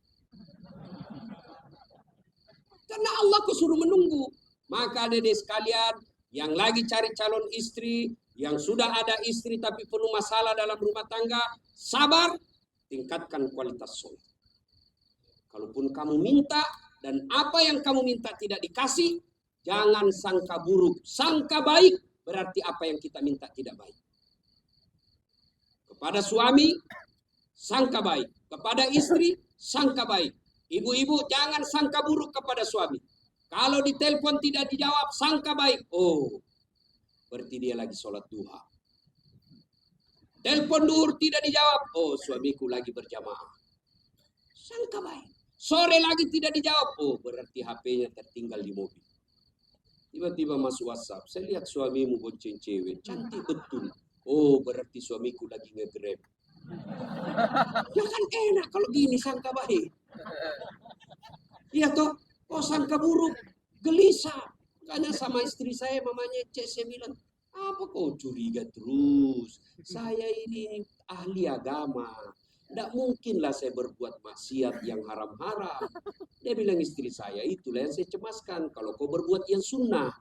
Karena Allah kau suruh menunggu. Maka adik-adik sekalian, yang lagi cari calon istri, yang sudah ada istri tapi penuh masalah dalam rumah tangga, sabar, tingkatkan kualitas sholat. Kalaupun kamu minta dan apa yang kamu minta tidak dikasih, jangan sangka buruk, sangka baik, berarti apa yang kita minta tidak baik. Kepada suami, sangka baik. Kepada istri, sangka baik. Ibu-ibu jangan sangka buruk kepada suami. Kalau ditelepon tidak dijawab, sangka baik. Oh, berarti dia lagi sholat duha. Telepon duhur tidak dijawab. Oh, suamiku lagi berjamaah. Sangka baik. Sore lagi tidak dijawab. Oh, berarti HP-nya tertinggal di mobil. Tiba-tiba masuk WhatsApp. Saya lihat suamimu bonceng cewek. Cantik betul. Oh, berarti suamiku lagi nge-grab. Ya kan enak kalau gini sangka baik. Iya toh? Oh, sangka buruk. Gelisah. Makanya sama istri saya, mamanya Cek, saya bilang, apa kau curiga terus? Saya ini ahli agama. Tidak mungkinlah saya berbuat maksiat yang haram-haram. Dia bilang istri saya, itulah yang saya cemaskan. Kalau kau berbuat yang sunnah.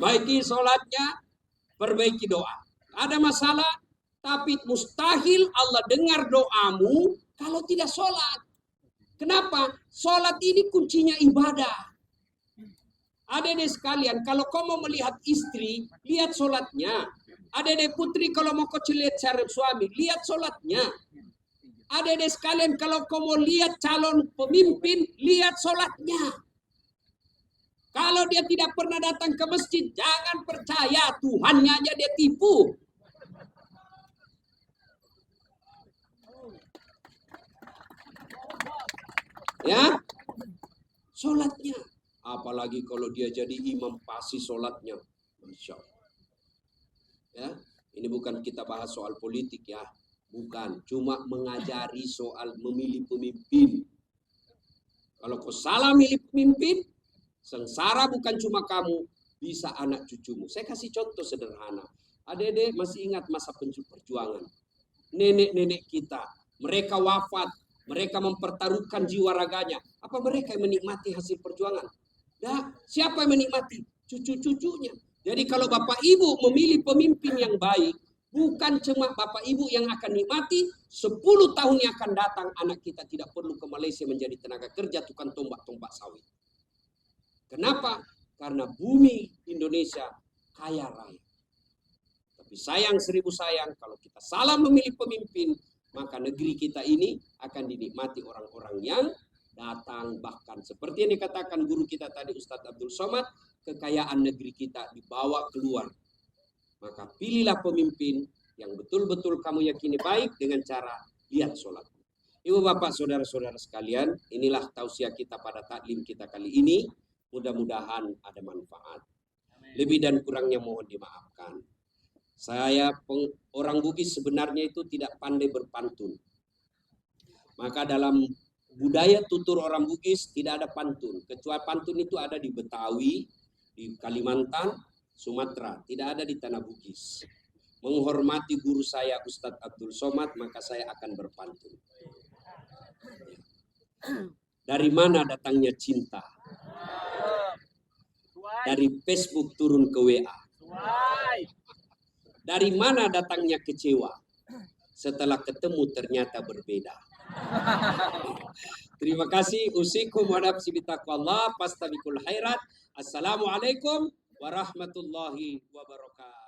Baiki sholatnya, perbaiki doa. Ada masalah, tapi mustahil Allah dengar doamu kalau tidak sholat. Kenapa? Sholat ini kuncinya ibadah. Adik-adik sekalian, kalau kau mau melihat istri, lihat sholatnya. Adik-adik putri, kalau mau kau lihat cara suami, lihat sholatnya. Adik-adik sekalian, kalau kau mau lihat calon pemimpin, lihat sholatnya. Kalau dia tidak pernah datang ke masjid, jangan percaya, Tuhannya aja dia tipu. Ya, sholatnya. Apalagi kalau dia jadi imam pasti sholatnya. Masya Allah. Ya, ini bukan kita bahas soal politik ya. Bukan, cuma mengajari soal memilih pemimpin. Kalau kau salah milih pemimpin, sengsara bukan cuma kamu, bisa anak cucumu. Saya kasih contoh sederhana. Adik-adik masih ingat masa perjuangan. Nenek-nenek kita, mereka wafat, mereka mempertaruhkan jiwa raganya. Apa mereka yang menikmati hasil perjuangan? Nah, siapa yang menikmati? Cucu-cucunya. Jadi kalau Bapak Ibu memilih pemimpin yang baik, bukan cuma Bapak Ibu yang akan nikmati, 10 tahun yang akan datang anak kita tidak perlu ke Malaysia menjadi tenaga kerja tukang tombak-tombak sawit. Kenapa? Karena bumi Indonesia kaya raya. Tapi sayang 1000 sayang, kalau kita salah memilih pemimpin, maka negeri kita ini akan dinikmati orang-orang yang datang. Bahkan seperti yang dikatakan guru kita tadi, Ustadz Abdul Somad, kekayaan negeri kita dibawa keluar. Maka pilihlah pemimpin yang betul-betul kamu yakini baik dengan cara lihat sholat. Ibu bapak saudara-saudara sekalian, inilah tausiah kita pada taklim kita kali ini. Mudah-mudahan ada manfaat. Lebih dan kurangnya mohon dimaafkan. Saya orang Bugis sebenarnya itu tidak pandai berpantun. Maka dalam budaya tutur orang Bugis tidak ada pantun. Kecuali pantun itu ada di Betawi, di Kalimantan, Sumatera. Tidak ada di tanah Bugis. Menghormati guru saya Ustadz Abdul Somad, maka saya akan berpantun. Dari mana datangnya cinta? Dari Facebook turun ke WA. Dari mana datangnya kecewa? Setelah ketemu ternyata berbeda. Terima kasih. Usikum wa nafsi bitaqwallah, fastabiqul khairat. Assalamualaikum warahmatullahi wabarakatuh.